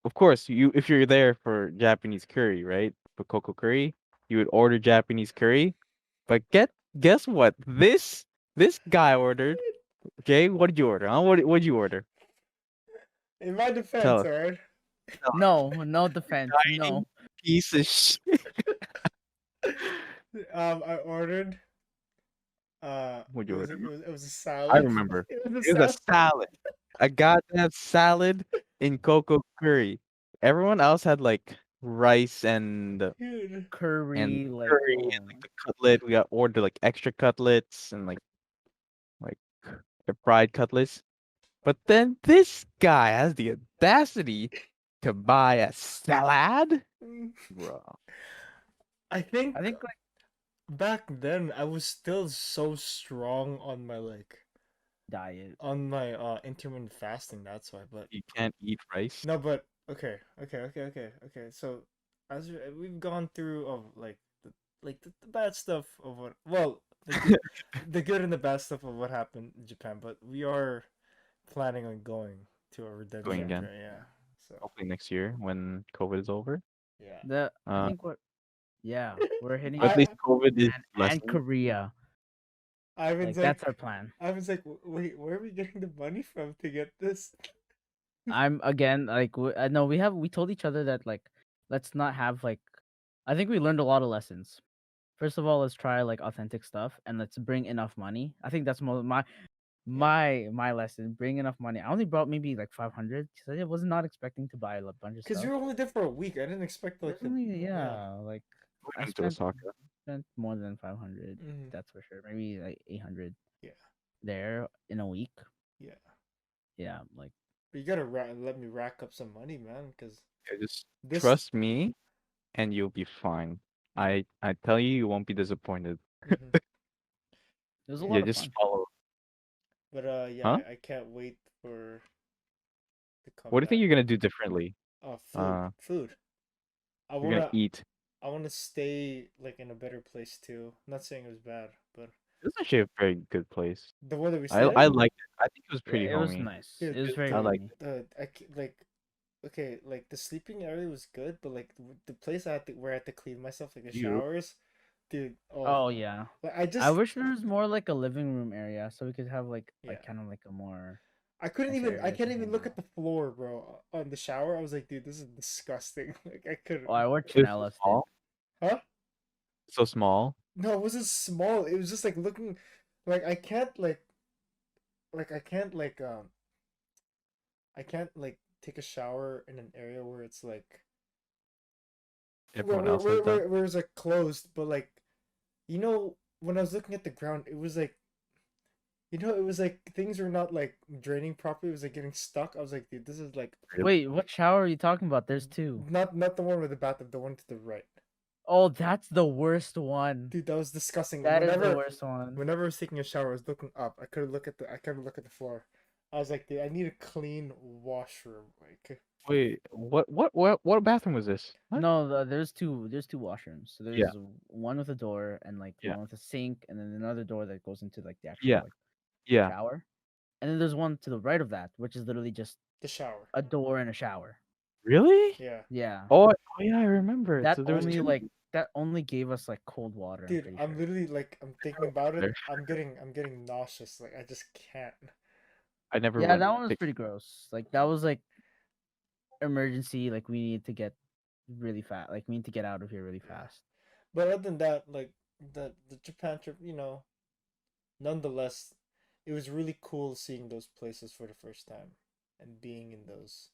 of course, you if you're there for Japanese curry, right? For Coco Curry, you would order Japanese curry. But guess what? This guy ordered. Okay, what did you order? Huh? What did you order? In my Tell defense, us. alright. Tell us. No defense. Tiny No. piece of shit. I ordered. What'd It you was order? it was a I salad. remember. It was a It was a salad. salad. A goddamn salad in cocoa curry. Everyone else had like rice Dude. and Curry, like, curry oh, and like the cutlet. We got ordered like extra cutlets and like the fried cutlets. But then this guy has the audacity to buy a salad, Mm. bro. I think I think like back then I was still so strong on my diet. intermittent fasting. That's why. But You can't eat rice. no, but okay. So we've gone through of the bad stuff of what the good and the bad stuff of what happened in Japan, but we are planning on going to a Going redemption again. trip. Yeah. So Hopefully next year when COVID is over. yeah. I Uh, think what yeah, we're hitting but at least I COVID is Japan and lessened. Korea. Ivan's Like that's our like plan. Ivan's like wait, where are we getting the money from to get this? I'm again like I know we told each other that like let's not have like I think we learned a lot of lessons. First of all, let's try like authentic stuff and let's bring enough money. I think that's my lesson. Bring enough money. I only brought maybe like 500 because I was not expecting to buy a bunch of Because stuff. you were only there for a week. I didn't expect It was like the only yeah. yeah, like We I went to Osaka. spent more than 500. Mhm. That's for sure. Maybe like 800 Yeah. there in a week. Yeah. Yeah, like But you gotta let me rack up some money, man. Because Yeah, just this. trust me, and you'll be fine. I tell you, you won't be disappointed. Mhm. it was a Yeah. Yeah, lot of just fun. follow. But yeah, Huh? I can't wait for to come What do you think back. you're gonna do differently? Food, food. I You're gonna wanna eat. I wanna stay like in a better place too. I'm not saying it was bad, but It's actually a very good place. the one that we I stayed I in, liked it. I think it was Yeah, pretty it was homey. nice. dude, It was very I liked homey. it. like okay, like the sleeping area was good, but like the place where I had to clean myself, like the You showers, dude. Oh, Oh yeah. like I I just wish there was more like a living room area so we could have like yeah. kind of like a more I couldn't nicer even I area to can't even hang look out. at the floor, bro, on the shower. I was like, dude, this is disgusting. Like I couldn't. Oh, I wore it was so chinelas, dude. small. Huh? So small. No, it wasn't small. It was just like looking like I can't I can't like take a shower in an area where it's like Everyone else has that. where it's like closed, but like when I was looking at the ground, it was like it was like things were not like draining properly. It was like getting stuck. I was like, dude, this is like Really? Wait, what shower are you talking about? There's two. not the one with the bathroom, the one to the right. Oh, that's the worst one. Dude, that was disgusting. That is the worst one. Whenever I was taking a shower, I was looking up. I couldn't look at the floor. I was like, dude, I need a clean washroom. Like, Wait, what bathroom was this? What? No, there's two washrooms. So Yeah, there's one with a door and like the yeah, one with a sink and then another door that goes into like the actual yeah, like yeah. shower. And then there's one to the right of that, which is literally just the shower. a door and a shower. Really? Yeah. Yeah. Oh, yeah, I remember it. That So there was only two like that only gave us like cold water, I'm Dude, pretty I'm sure. literally like I'm thinking about it. there. I'm getting nauseous. Like I just can't. I never Yeah, went. that one was pretty gross. Like that was like emergency, like we need to get really fast. Like we need to get out of here really Yeah. fast. But other than that, like the Japan trip, nonetheless, it was really cool seeing those places for the first time and being in those.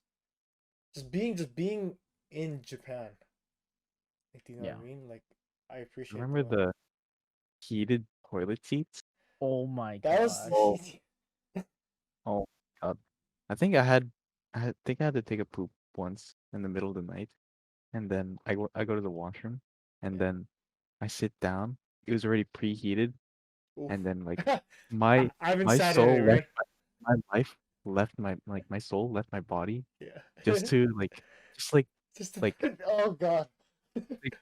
Just being in Japan. Like, do you know Yeah. what I mean? Like, I appreciate the Remember one. the heated toilet seats? Oh my That was gosh. Oh, oh God. I think I had to take a poop once in the middle of the night, and then I go to the washroom, and yeah. then I sit down. It was already preheated, Oof. and then like I my haven't my sat in it, soul left right? my life. left my soul left my body Yeah. just to just like Just to like oh god. like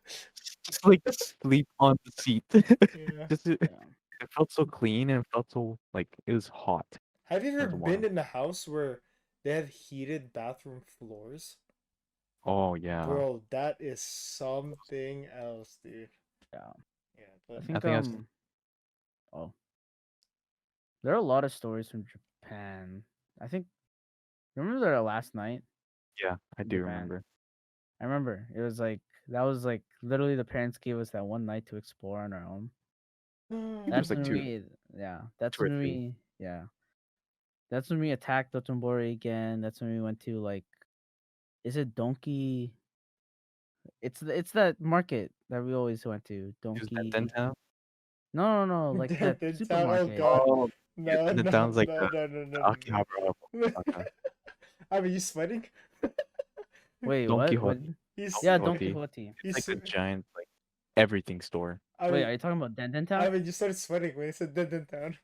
just like sleep on the seat. Yeah. Just to, Yeah. it felt so clean and it felt so like it was hot. Have you It ever was been warm. in a house where they have heated bathroom floors? Oh yeah. Bro, that is something else, dude. Yeah. Yeah, I but I think think I've oh, there are a lot of stories from Japan. I think remember our last night yeah, I in do Japan. remember. I remember it was like that was like literally the parents gave us that one night to explore on our own. I think there was That's like when two we that's two or when three. we that's when we attacked Dotonbori again. That's when we went to like is it Donkey? It's that market that we always went to. It was that Donkey. Dentown. No, like that Denton Town. Oh supermarket. god. Oh, yeah, No, the no, Dentown's like no, no, no, the no, no, Akihabara of no. Osaka. I mean, you sweating? Wait, Don what? What? Quixote. He's Yeah, Don Don Quixote. Quixote. It's like he's. the giant like everything store. I Wait, mean, are you talking about Denton I Town? mean, you started sweating when you said Denton Town.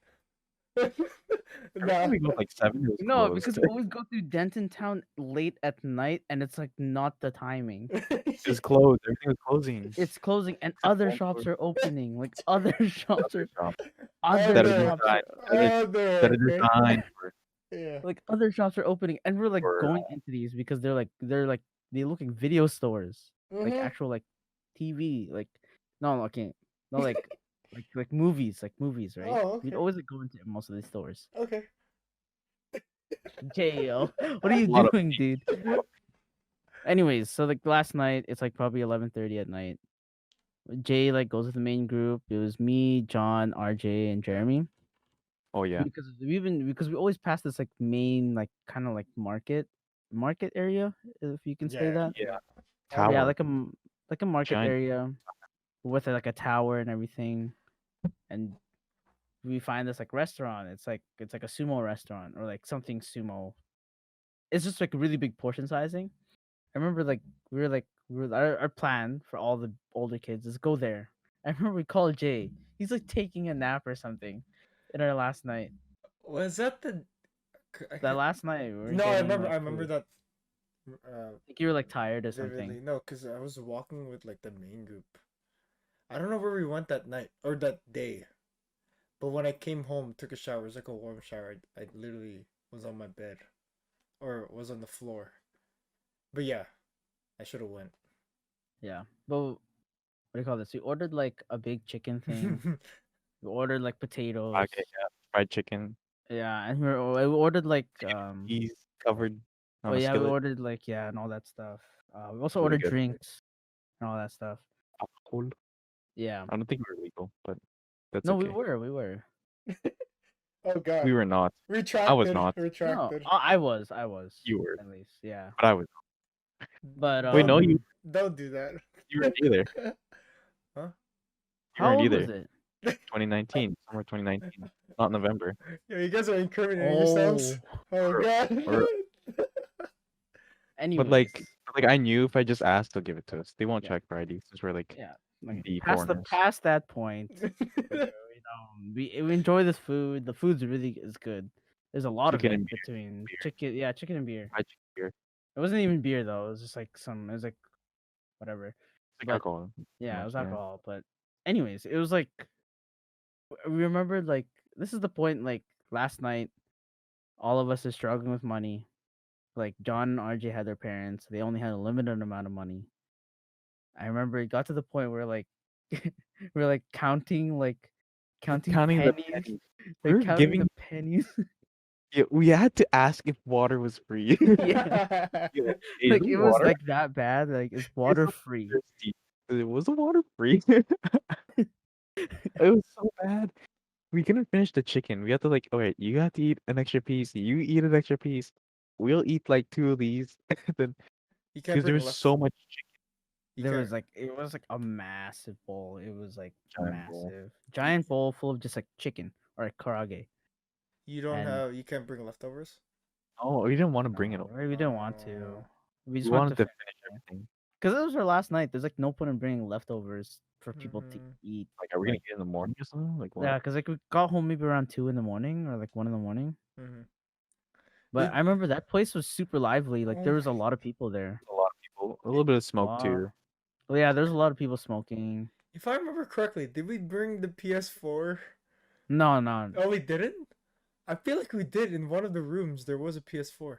Every time Nah. we go like seven, it was No, closed. because we always go through Denton Town late at night, and it's like not the timing. It was closed. Everything was closing. It's closing, and Except other one store, shops are opening. Like other shops other are shop other that are Other, shops designed are that are okay. designed for Yeah. like other shops are opening, and we're like for going into these because they're like they look like video stores, like Mm-hmm. actual like TV, like no, okay, no, like movies, right? Oh, We'd okay. always like go into most of these stores. Okay. Jo, what are you a lot of doing, dude? Anyways, so like last night, it's like probably 11:30 at night. Jay like goes to the main group. It was me, John, RJ, and Jeremy. oh yeah Because we always pass this like main like kind of like market area, if you can say Yeah. that. yeah Yeah, Okay. tower like a market giant area with like a tower and everything. And we find this like restaurant. It's like a sumo restaurant or like something sumo. It's just like a really big portion sizing. I remember our plan for all the older kids is go there. I remember we called Jay. He's like taking a nap or something in our last night. Was that the? I That could, last night we were no, I getting remember. like I remember food. that. I think you were like tired or something. Vividly. No, because I was walking with like the main group. I don't know where we went that night or that day. But when I came home, took a shower. It was like a warm shower. I literally was on my bed, or was on the floor. But yeah, I should have went. Yeah. But what do you call this? We ordered like a big chicken thing. We ordered like potatoes. okay, yeah, fried chicken, Yeah, and we ordered like peas covered oh on a yeah, we skillet. ordered like yeah and all that stuff. We also Really ordered good. drinks and all that stuff. Alcohol. Yeah. I don't think we were legal, but that's No, okay. we were. Oh god. We were not. I was Retracted. not. No, Retracted. I was You were, at least. Yeah. but I was. But Wait, no, Don't do that. you weren't either. Huh? You how weren't old either. was it? 2019, summer 2019, not November. Yeah, you guys are incriminating yourselves. Oh. Oh Or, god. or but Anyways. I knew if I just asked, they'll give it to us. They won't Yeah. check for ID since we're like Yeah. Like the foreigners. past that point. We enjoy this food. The food's really is good. There's a lot of Chicken it and between beer, chicken and beer. fried chicken beer, It wasn't even beer though. It was just like it was like whatever. it's like But alcohol. Pretty yeah, it much, was yeah. alcohol. But anyways, it was like we remembered like this is the point like last night all of us are struggling with money. Like John and RJ had their parents. They only had a limited amount of money. I remember it got to the point where like we're like counting Counting the pennies, pennies. We like were counting the giving. pennies. Yeah, we had to ask if water was free. Yeah. Yeah, is Like the it was water? like that bad. Like is Is water the free? thirsty? Was the water free? It was so bad. We couldn't finish the chicken. We had to like, okay, you have to eat an extra piece. You eat an extra piece. We'll eat like two of these. Then You can't because there bring was left. so much You There can't. was like it was like a massive bowl. It was like giant bowl. massive, giant bowl full of just like chicken or like karage. You don't And have. You can't bring leftovers. Oh, we didn't want to bring it no, over. we didn't want to. We We just wanted wanted to to finish finish it everything. because it was our last night. There's like no point in bringing leftovers for people to Mm-hmm. eat. Like, are we gonna Like eat in the morning or something? Like yeah, what? because like we got home maybe around 2 in the morning or like 1 in the morning. Mm-hmm. But I remember that place was super lively. Like Oh there was a my- lot of people there. A lot of people, a little bit of A smoke lot. too. Well, yeah, there's a lot of people smoking. If I remember correctly, did we bring the PS4? No, no. Oh, we didn't? I feel like we did. In one of the rooms, there was a PS4.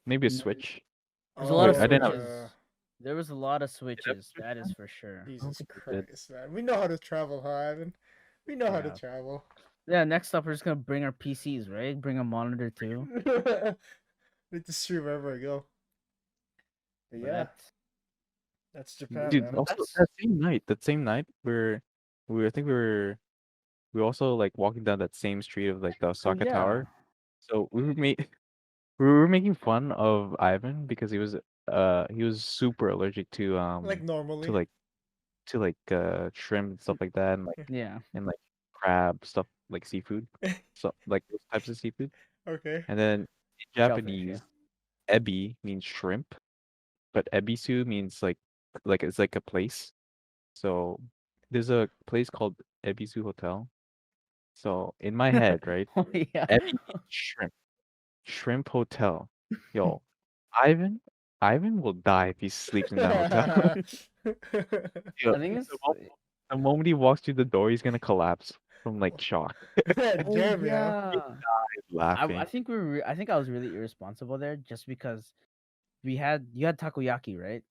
Maybe a No. Switch. There's a lot of Wait, I didn't have. switches. There was a lot of Did I have a switches. Switch That is then? for sure. I don't Jesus think I did. Christ, man. We know how to travel, huh, Ivan? We know how to Yeah. travel. Yeah. Next up, we're just gonna bring our PCs, right? Bring a monitor too. Need to stream wherever I go. But yeah, But that's Japan, Dude, man. also that same night, I think we were also like walking down that same street of like the oh Osaka yeah. Tower. So we were making fun of Ivan because he was super allergic Like to normally. like shrimp and stuff like that, Yeah. and like crab stuff, like seafood, so like those types of seafood. Okay. And then in Shellfish. Japanese, ebi means shrimp, but ebisu means like it's like a place. So there's a place called Ebisu Hotel. So in my Yeah. head, right, Oh yeah. ebi means shrimp, shrimp hotel. Yo, Ivan, Ivan will die if he sleeps in that hotel. Yo, I think it's. the moment he walks through the door, he's gonna collapse from like shock. Oh Damn, yeah. yeah. He's I laughing. think I think I was really irresponsible there just because you had takoyaki, right?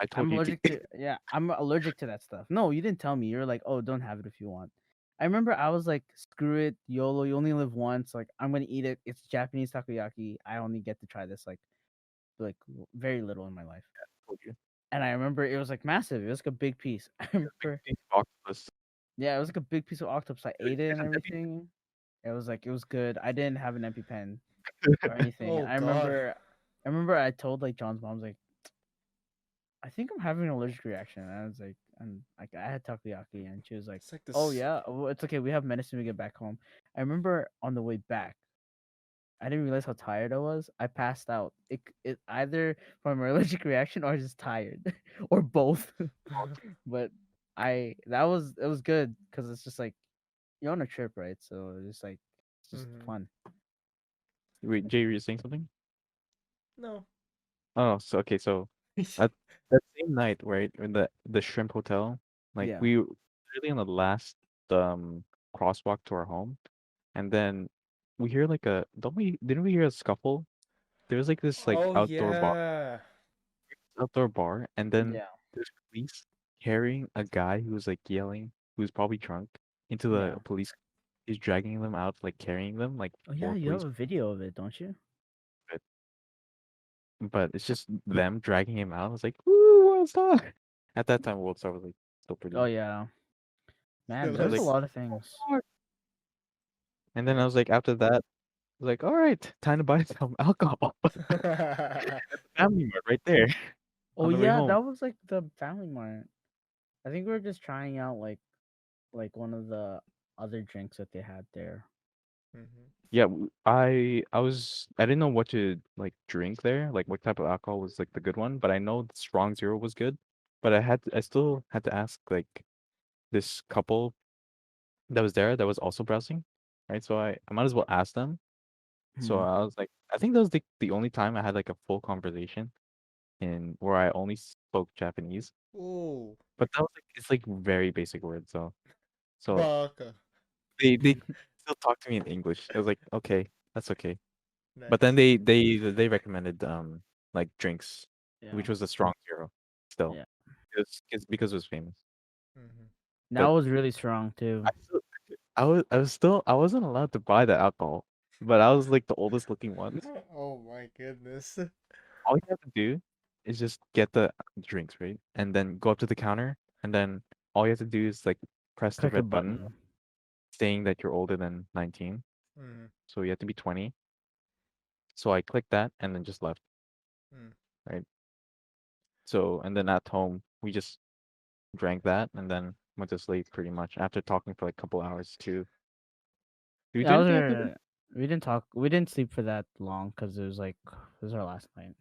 I told I'm you allergic to yeah, I'm allergic to that stuff. No, you didn't tell me. You're like, "Oh, don't have it if you want." I remember I was like, "Screw it, YOLO, you only live once. Like, I'm going to eat it. It's Japanese takoyaki. I only get to try this very little in my life." told you. And I remember it was like massive. It was like a big piece. I remember Big octopus. yeah, it was like a big piece of octopus. I ate it It's and an ebi. everything. It was good. I didn't have an EpiPen or anything. Oh god. I remember I told like John's mom's like I think I'm having an allergic reaction. And I was like, and like I had takoyaki, and she was like, It's like "Oh this. yeah, well, it's okay. We have medicine. We get back home." I remember on the way back, I didn't realize how tired I was. I passed out. It either from an allergic reaction or just tired, or both. But it was good because it's just like you're on a trip, right? So it's just Hmm. fun. Wait, Jay, were you saying something? No. Oh, so okay, so at that same night, right, in the shrimp hotel, like Yeah. we were really on the last crosswalk to our home, and then we hear like a don't we didn't we hear a scuffle? There was like this like Oh yeah. outdoor bar, and then Yeah. there's police carrying a guy who was like yelling, who's probably drunk, into the Yeah. police. He's dragging them out, like carrying them, like Oh yeah, four you have police. a video of it, don't you? But it's just them dragging him out. I was like, "Woo, World Star!" At that time, World Star was like still Oh pretty. yeah. Man, Still I was there's a like, is. lot of things. "Lord." And then I was like, after that, I was like, all right, time to buy some alcohol. Family Mart right there Oh on the way yeah, home. that was like the Family Mart. I think we were just trying out like one of the other drinks that they had there. Hmm. Yeah, I didn't know what to like drink there, like what type of alcohol was like the good one, but I know the Strong Zero was good. But I still had to ask like this couple that was there that was also browsing, right? So I might as well ask them. So Hmm. I was like, I think that was the only time I had like a full conversation in where I only spoke Japanese. Oh, But that was like it's like very basic words, so baka. they still talk to me in English. I was like, okay, that's okay. But then Nice. they recommended like drinks, Yeah. which was a strong zero still. Yeah. Because it was famous. Hmm. That But was really strong I too. still I wasn't allowed to buy the alcohol, but I was like the oldest looking one. Oh my goodness. All you have to do is just get the drinks, right? And then go up to the counter, and then all you have to do is like press the Click a red button button. saying that you're older than 19. Mm, So you have to be 20. So I clicked that and then just left, mm. right? So and then at home we just drank that and then went to sleep pretty much after talking for like a couple hours too. Do we Yeah, do anything after that? we didn't talk. We didn't sleep for that long because it was like it was our last night.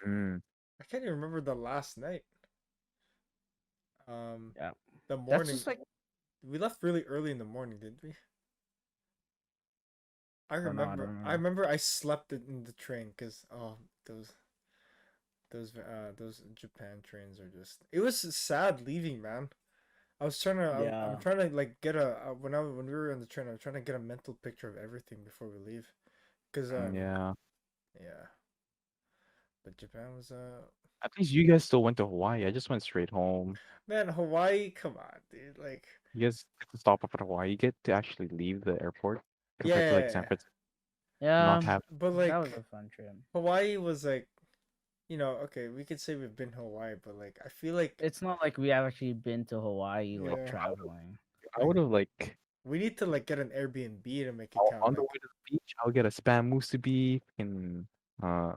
Mm. I can't even remember the last night. Um, Yeah. the That's morning. just like We left really early in the morning, didn't we? I Oh no, I don't remember. I remember. remember I slept in the train because those those Japan trains are just. It was sad leaving, man. I was trying to. I'm Yeah. trying to like get a when we were on the train. I was trying to get a mental picture of everything before we leave. Cause Yeah. yeah, but Japan was At least you guys still went to Hawaii. I just went straight home. man, Hawaii. Come on, dude. Like You guys get to stop up at Hawaii. You get to actually leave the airport compared to like San yeah, Francisco. Yeah. Not have. but That was like a fun trip. Hawaii was like okay, we could say we've been Hawaii, but like I feel like It's not like we have actually been to Hawaii like yeah, traveling. I like would have like we need to like get an Airbnb to make it count. on the way Like to the beach. I'll get a spam musubi beef and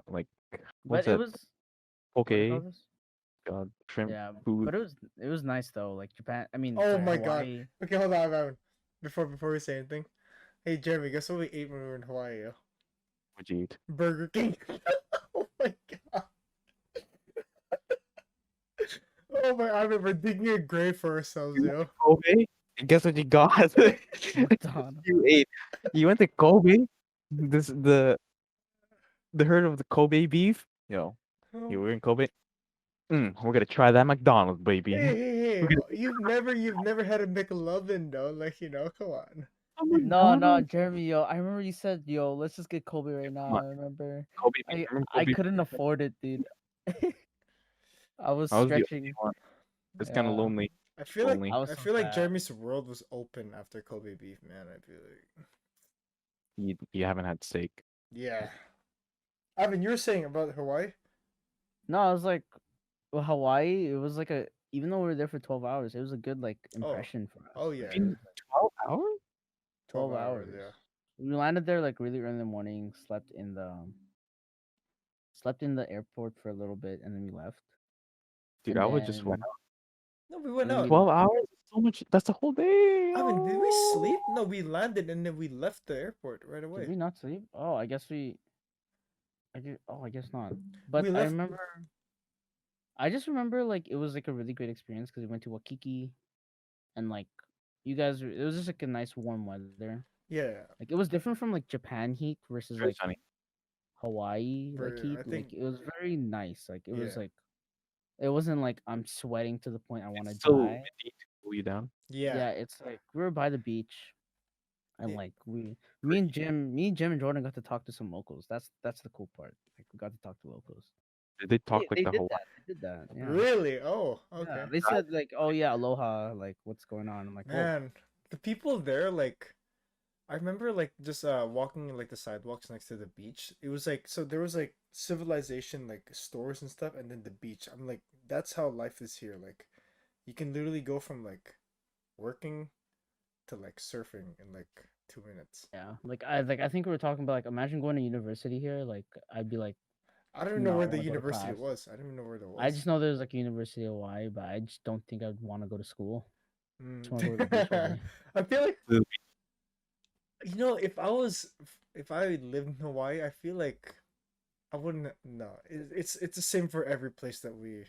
like what's But it that? was what do you call Poke, this? shrimp Yeah, food. but it was nice though. Like Japan, I mean, oh sorry, my god. Hawaii. Okay, hold on, Evan. Before we say anything, hey Jeremy, guess what we ate when we were in Hawaii? Yo? What'd you eat? Burger King. Oh my god. Oh my! I remember digging a grave for ourselves, You went yo. to Kobe. And guess what you got? McDonald's. You ate. You went to Kobe. This the herd of the Kobe beef. Yo, you were in Kobe. We're gonna try that McDonald's, baby. Hey, hey, We're hey! gonna You've never had a McLovin though, like come on. have No, McDonald's. Jeremy, yo, I remember you said, yo, let's just get Kobe right Come now. on, I remember, Kobe beef. I Remember I Kobe couldn't beef? afford it, dude. I was I was the only stretching. one. It's kind of Yeah, lonely. I feel like Lonely. I was I so feel like sad. Jeremy's world was open after Kobe beef, man. I feel like You haven't had steak. yeah. Ivan, you were saying about Hawaii? No, I was like, well, Hawaii. It was like a even though we were there for 12 hours, it was a good like Oh, impression for us. oh yeah, Like, it In was like 12 hours? 12 12 hours. hours. Yeah. We landed there like really early in the morning. Slept in the airport for a little bit, and then we left. Dude, And I would just went then out. No, we went out. 12 hours? That's so much. That's the whole day. Ivan, did we sleep? Oh. No, we landed and then we left the airport right did away. we not sleep? Oh, I guess we. I guess not. But We I left. remember. I just remember like it was like a really great experience because we went to Waikiki and like you guys. It was just like a nice warm weather. Yeah, Like it was different from like Japan heat versus Very like sunny. Hawaii like heat. I Like think it was very nice. Like it was yeah, like it wasn't like I'm sweating to the point I want to It's so die. windy to cool you down. yeah. Yeah, it's like we were by the beach and It, like me and Jim and Jordan got to talk to some locals. That's the cool part. Like we got to talk to locals. Did they talk like They the did Hawaii? that. They did that. Yeah. really? Oh, Yeah. okay. They said like, "Oh yeah, aloha, like what's going on?" I'm like, "Whoa." Man, the people there, like, I remember like just walking like the sidewalks next to the beach. It was like so there was like civilization like stores and stuff, and then the beach. I'm like, that's how life is here. Like, you can literally go from like working to like surfing in like 2 minutes. Yeah. Like I think we were talking about like imagine going to university here, like I'd be like I don't even know no, I where the want to go to university class. was. I don't even know where that I was. just know there's like a University of Hawaii, but I just don't think I'd want to go to school. Just Mm. want to go to the beach all day. I feel like The- if I lived in Hawaii, I feel like I wouldn't. No, it's the same for every place that we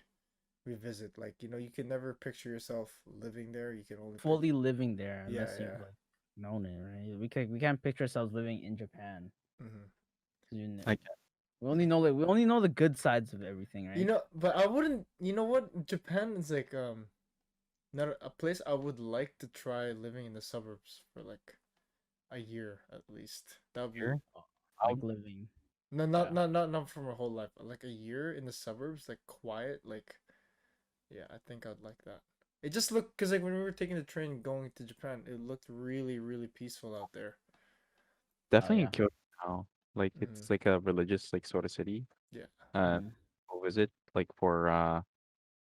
visit. Like you can never picture yourself living there. You can only Fully living there yeah, unless you've yeah. like known it, right? We can't picture ourselves living in Japan. Hmm. 'Cause I we only know the good sides of everything, right? But I wouldn't. You know what? Japan is like not a place I would like to try living in the suburbs for like a year at least. That would be here. Like I'll- living. no, Yeah. not from a whole life. But like a year in the suburbs, like quiet, like yeah, I think I'd like that. It just looked because like when we were taking the train going to Japan, it looked really really peaceful out there. Oh Definitely in yeah. Kyoto now. Like Hmm. it's like a religious like sort of city. Yeah, Uh, Mhm. people visit like for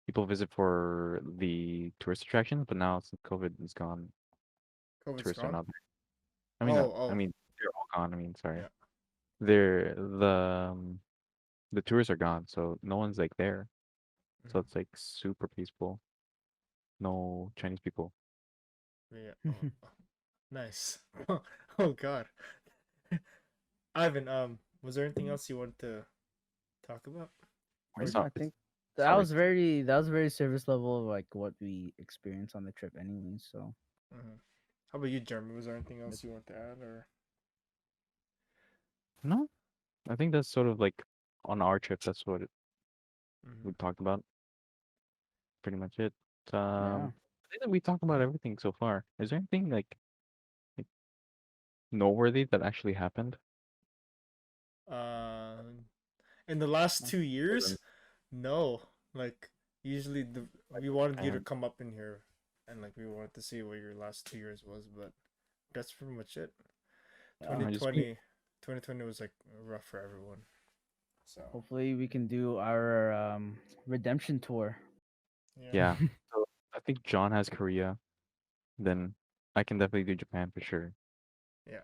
people visit for the tourist attractions, but now since COVID is gone, COVID's tourists are gone. not there. I mean, Oh, I oh, mean they're all gone. I mean, sorry, yeah. they're the tourists are gone, so no one's like there. So Hmm. it's like super peaceful. No Chinese people. Yeah. Oh, oh, nice. Oh God, Ivan. Was there anything else you wanted to talk about? I Or No, saw. I think Sorry. that was very service level of like what we experienced on the trip anyways, so mhm. How about you, Jeremy? Was there anything but else you want to add or? No, I think that's sort of like on our trip. That's what we Mhm. talked about. Pretty much it. Yeah. I think that we talked about everything so far. Is there anything like noteworthy that actually happened? Uh, in the last Uh, 2 years, no. Like usually we wanted you to And come up in here, and like we wanted to see what your last 2 years was, but that's pretty much it. yeah. I just been 2020 was like rough for everyone. So Hopefully we can do our redemption tour. yeah. yeah. So I think John has Korea. Then I can definitely do Japan for sure. Yeah.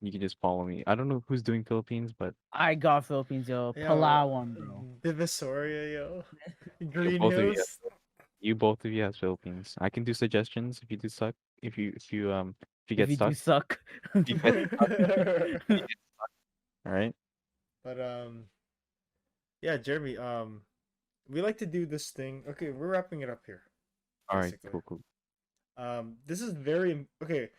You can just follow me. I don't know who's doing Philippines, but I got Philippines, yo. Yeah, Palawan, bro. Divisoria, yo. you Green both of you, Hills. you both of you has Philippines. I can do suggestions if you do suck. If you If get you do stuck, suck. you get you get all right. But yeah, Jeremy, we like to do this thing. Okay, we're wrapping it up here, All right, basically. cool, cool. This is very okay.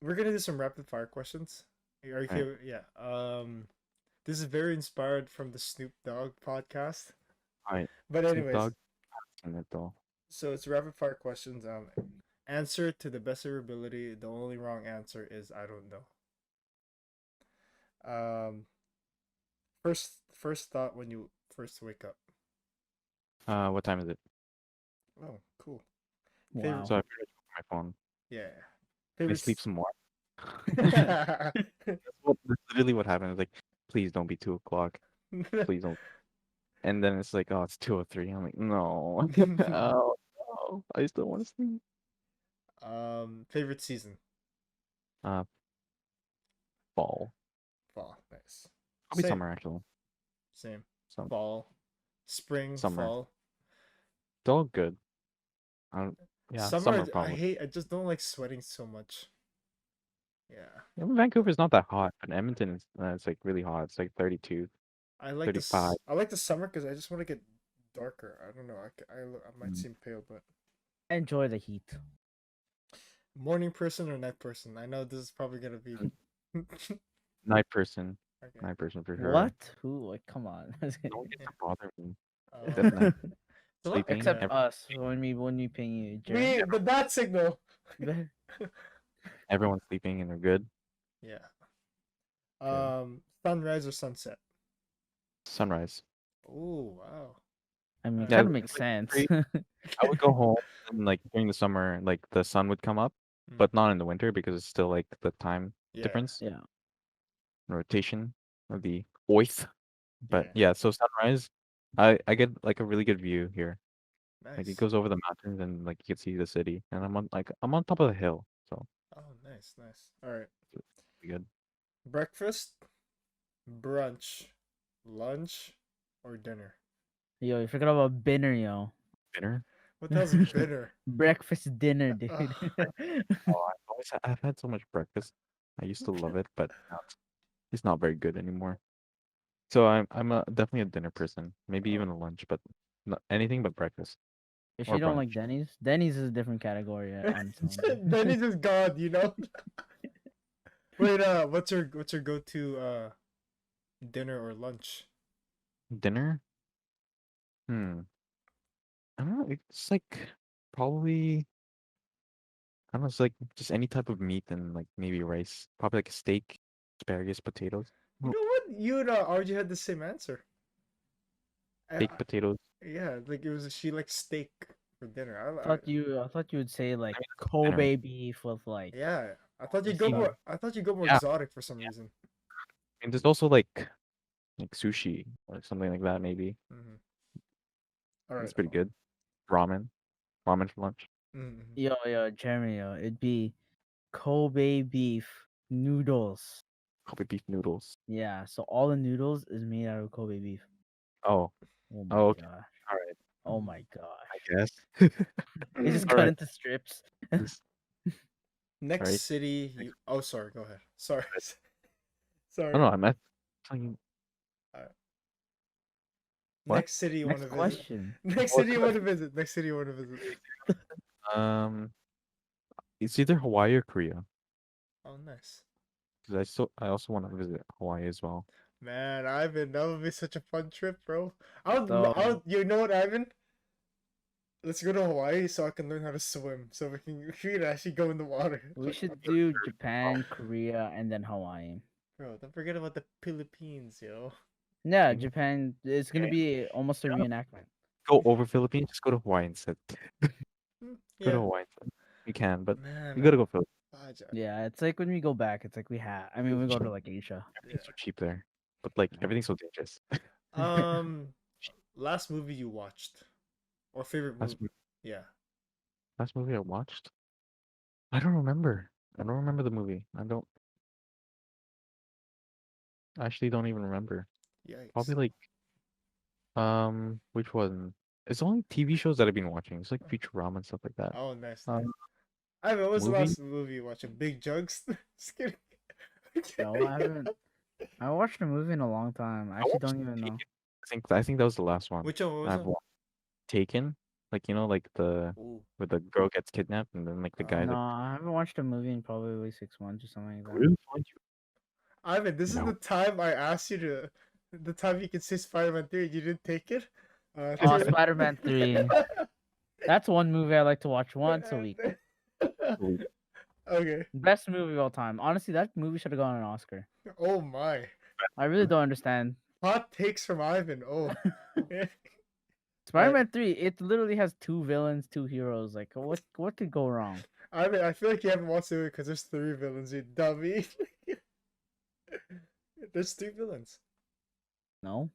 We're gonna do some rapid fire questions. Are you All right, okay? Yeah. This is very inspired from the Snoop Dogg podcast. all right. But Snoop anyways, Dogg, and it though. so it's rapid fire questions. Answer to the best of your ability. The only wrong answer is I don't know. Um, first thought when you first wake up. What time is it? Oh, cool. Favorite, Wow. So I forgot to check my phone. yeah. Can I Favorite. sleep some more? That's literally what happened. It's like, please don't be 2 o'clock. Please don't. And then it's like, oh, it's 2:03. I'm like, no. Oh no, I still want to sleep. Favorite season. Uh, fall. Fall. Nice. Probably Same. summer actually. Same. Some Fall. Spring. summer. Fall. It's all good. I don't, yeah, Summer. summer I probably. hate. I just don't like sweating so much. Yeah. Yeah, Vancouver's not that hot, but Edmonton is it's like really hot. It's like 32, I like 35. this. I like the summer because I just want to get darker. I don't know. I might Mm. seem pale, but Enjoy the heat. morning person or night person. I know this is probably gonna be. Mm. Okay. Night person. Night person for sure. What? Who? Like, come on. No one gets Yeah. to bother me. Um, Definitely it's a lot. sleeping. Except Yeah. us when we ping you, Jeremy. We the bat signal. Everyone's sleeping and they're good. Yeah. Good. Sunrise or sunset? Sunrise. Oh wow. I mean, All it Yeah, kind right. of makes it's like sense. great. I would go home and like during the summer, like the sun would come up, Mm. but not in the winter because it's still like the time Yeah. difference, Yeah. rotation of the earth. But Yeah. yeah, so sunrise, I get like a really good view here. Like it Nice. goes over the mountains and like you can see the city, and I'm on top of the hill, so Oh, nice, nice. All right. it's pretty good. Breakfast, brunch, lunch, or dinner? Yo, you forgot about dinner, yo. Dinner. What the hell's bitter? Breakfast, dinner, dude. Oh, I've had so much breakfast. I used to love it, but now it's not very good anymore. So definitely a dinner person, maybe Oh. even a lunch, but not anything but breakfast If or you don't brunch. like Denny's is a different category on its own. Then he's just God, you know. Wait, what's your go to dinner or lunch? Dinner? Hmm. I don't know. It's like probably I don't know. It's like just any type of meat and like maybe rice. Probably like a steak, asparagus, potatoes. You Oh, know what? You and RG had the same answer. baked potatoes. Yeah, like it was she likes steak for dinner. I thought you would say like I mean, that's dinner. Kobe beef with like Yeah, I thought you'd go some more. I thought you'd go more Yeah. exotic for some reason. And there's also like sushi or something like that. Maybe Mm-hmm. All right. it's pretty good. Ramen, ramen for lunch. Mm-hmm. yo Jeremy it'd be Kobe beef noodles. Kobe beef noodles. Yeah, so all the noodles is made out of Kobe beef. Oh, Oh my oh, okay. gosh. All right. Oh my I gosh. guess. They just All cut right. into strips. This- Next Right. city. You. Oh, sorry. Go ahead. Sorry. Oh Sorry. no, I'm at telling you what? Next city you want Next to visit. question. Next What city you want to visit. Next city you want to visit. Um, it's either Hawaii or Korea. Oh, nice. because I also want to visit Hawaii as well. Man, Ivan, that would be such a fun trip, bro. So You know what, Ivan? Let's go to Hawaii so I can learn how to swim, so we can actually go in the water. we should do Japan, Korea, and then Hawaii. Bro, don't forget about the Philippines, yo. Yeah, Mhm. Japan. It's gonna be almost a Yeah. reenactment. Go over Philippines, just go to Hawaii instead. Go to Yeah, Hawaii instead. You can, but man. you gotta go Philippines. Yeah, it's like when we go back. It's like we have. I mean, we go to like Asia. Everything's so cheap there, but like Yeah. everything's so dangerous. Um, last movie you watched or favorite movie? Last movie, Yeah. last movie I watched, I don't remember. I don't remember the movie. I actually don't even remember. Yikes. Probably like which one? It's only TV shows that I've been watching. It's like Futurama and stuff like that. Oh, nice, nice. Um, Ivan, what was the movie? last movie you watched? Big Jugs? Just kidding. No, I haven't. I watched a movie in a long time. I I actually watched don't even know. Taken. I think that was the last one. Which one was I've it? watched Taken, like like the Ooh. where the girl gets kidnapped and then like the guy No, like I haven't watched a movie in probably 6 months or something like that. really find you. Ivan, this is No. the time I asked you to. The time you can say Spider-Man 3, you didn't take it. Oh, Spider-Man 3. That's one movie I like to watch once a week. Really. Okay. Best movie of all time. Honestly, that movie should have gone an Oscar. Oh my. I really don't understand. Hot takes from Ivan. Oh. Spider-Man 3, it literally has two villains, two heroes. Like, what could go wrong? Ivan, I feel like you haven't watched the movie because there's 3 villains, you dummy. There's 3 villains. No,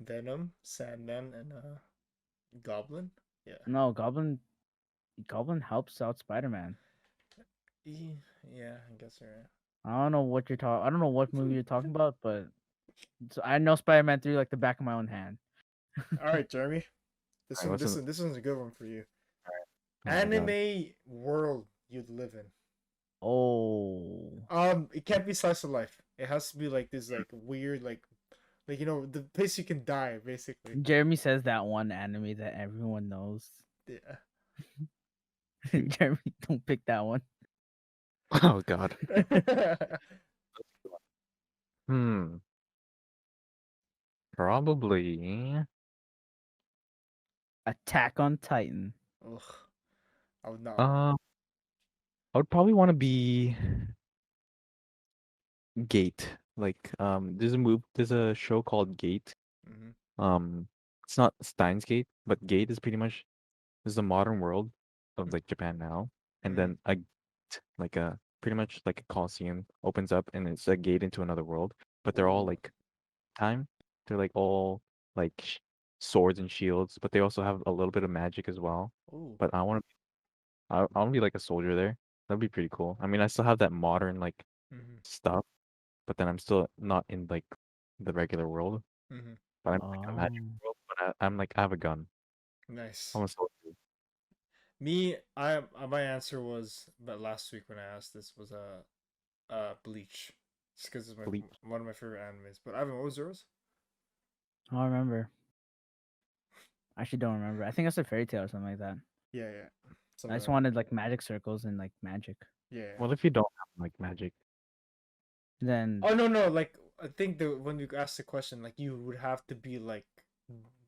Venom, Sandman, and Goblin. Yeah. no, Goblin helps out Spider-Man. Yeah, I guess you're right. I don't know what you're talking. I don't know what movie you're talking about, but I know Spider-Man 3 like the back of my own hand. All right, Jeremy. Alright, This one's a good one for you. oh my God. Anime world you'd live in. Oh, It can't be slice of life. It has to be like this, like weird, like the place you can die, basically. Jeremy says that one anime that everyone knows. Yeah. Jeremy, don't pick that one. Oh God. Hmm. Probably. Attack on Titan. Ugh, I would not. I would probably want to be Gate. Like there's a show called Gate. Mhm. It's not Steins Gate, but Gate is pretty much this is the modern world of like Japan now. And Mhm. then like a pretty much like a coliseum opens up and it's a gate into another world. But they're all Ooh. like time. They're like all like swords and shields, but they also have a little bit of magic as well. Ooh. But I want to be like a soldier there. That'd be pretty cool. I mean, I still have that modern like Mhm. stuff, but then I'm still not in like the regular world. Mhm. But I'm like in a magic Oh, world. But I'm like I have a gun. Nice. I'm a soldier. Me, my answer was, but last week when I asked this was Bleach, just because it's Bleach. one of my favorite animes. But Ivan, what was yours? I don't remember. I actually don't remember. I think I said Fairy Tale or something like that. Yeah, yeah. I Something just like wanted like magic circles and like magic. yeah. Well, if you don't have like magic, Then Oh no, like I think when you asked the question, like you would have to be like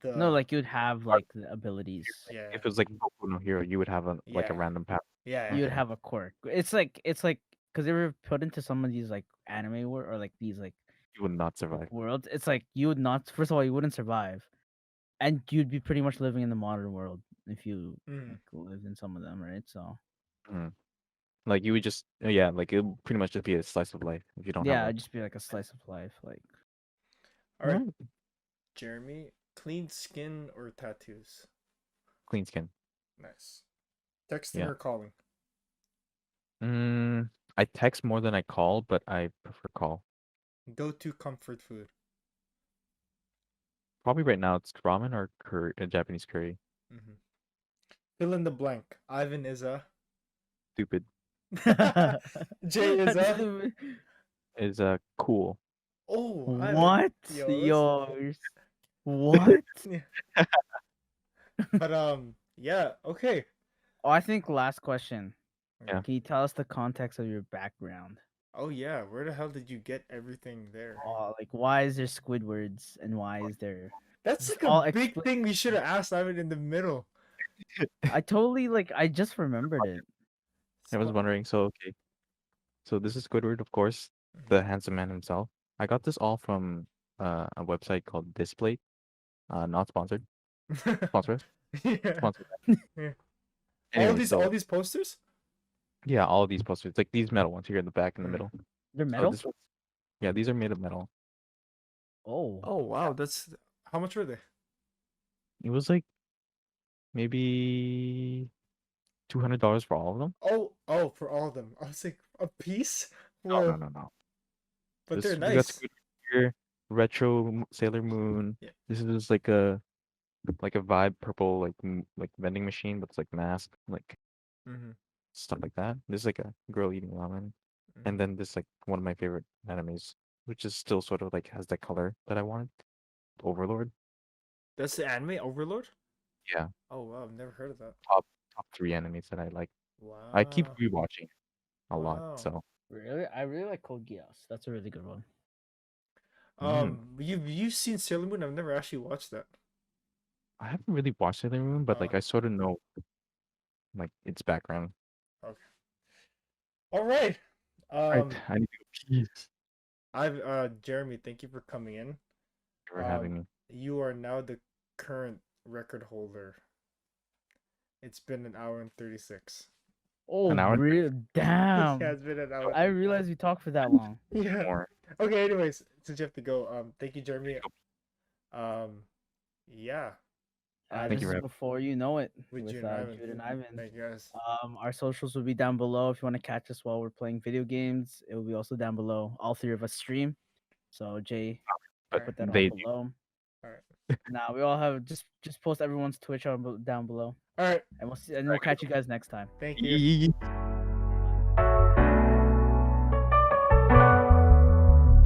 the no, like you'd have like the abilities. yeah, if it was like Boku no Hero, you would have a like a yeah, random path. yeah, You'd Okay. have a quirk. It's like because they were put into some of these like anime or like these like You would not survive. worlds. It's like you would not. First of all, you wouldn't survive, and you'd be pretty much living in the modern world if you Mm. like, lived in some of them, right? So Mm. Like you would just yeah, like it would pretty much just be a slice of life if you don't have yeah, a it'd just be like a slice of life. Like All right, Alright. Jeremy, clean skin or tattoos? Clean skin. Nice. Texting Yeah. or calling? I text more than I call, but I prefer call. Go to comfort food. Probably right now it's ramen or curry, Japanese curry. Mm-hmm. Fill in the blank. Ivan is a. Stupid Jay is a. is cool. Oh, Ivan. what? Yo, Yours? What? But yeah, okay. Oh, I think last question. Yeah. Can you tell us the context of your background? Oh yeah, where the hell did you get everything there? Oh, like why is there Squidwards and why is there That's just like a all big explain? thing we should have asked Ivan in the middle. I totally like I just remembered it. I was Squ- wondering. So okay, so this is Squidward, of course, the handsome man himself. I got this all from a website called Display. Not sponsored. Sponsor us. Yeah. Sponsor. Yeah. Anyway, All so these posters? yeah, all these posters, like these metal ones here in the back in the Mm. middle. They're So metal? this one, yeah, these are made of metal. Oh. Oh wow, that's how much were they? It was like maybe $200 for all of them. Oh, for all of them. I was like, a piece? No, no, Whoa, no, no. but they're This we got nice. Squidward here, retro Sailor Moon. Yeah. This is like a vibe purple like vending machine, but it's like mask, like Mm-hmm. stuff like that. This is like a girl eating ramen, Mm-hmm. and then this like one of my favorite animes, which is still sort of like has that color that I wanted, Overlord. That's the anime Overlord? Yeah, Oh wow, I've never heard of that. top three animes that I like. I keep Wow. rewatching a lot, Wow. so Really? I really like Code Geass. That's a really good one. mm. You've seen Sailor Moon? I've never actually watched that. I haven't really watched Sailor Moon, but Oh, like I sort of know like its background. okay. All right. Right, Um, I need to go pee. Thank Jeremy, thank you for coming in. you for having me. You are now the current record holder. It's been an hour and 36. Oh, An hour and real Yeah, damn. it's been an hour. I realized we talked for that long. Yeah. more. Okay, anyways, since you have to go, thank you, Jeremy. Yeah. Thank This you is for Ivan, having before you know it with with Jude and Ivan. Jude and Ivan. Thank you guys. Our socials will be down below if you want to catch us while we're playing video games. It will be also down below. All three of us stream. So Jay, All but right. put that all they do. below. All right. Now we all have just post everyone's Twitch down below, All right. and we'll catch you guys next time. Thank you.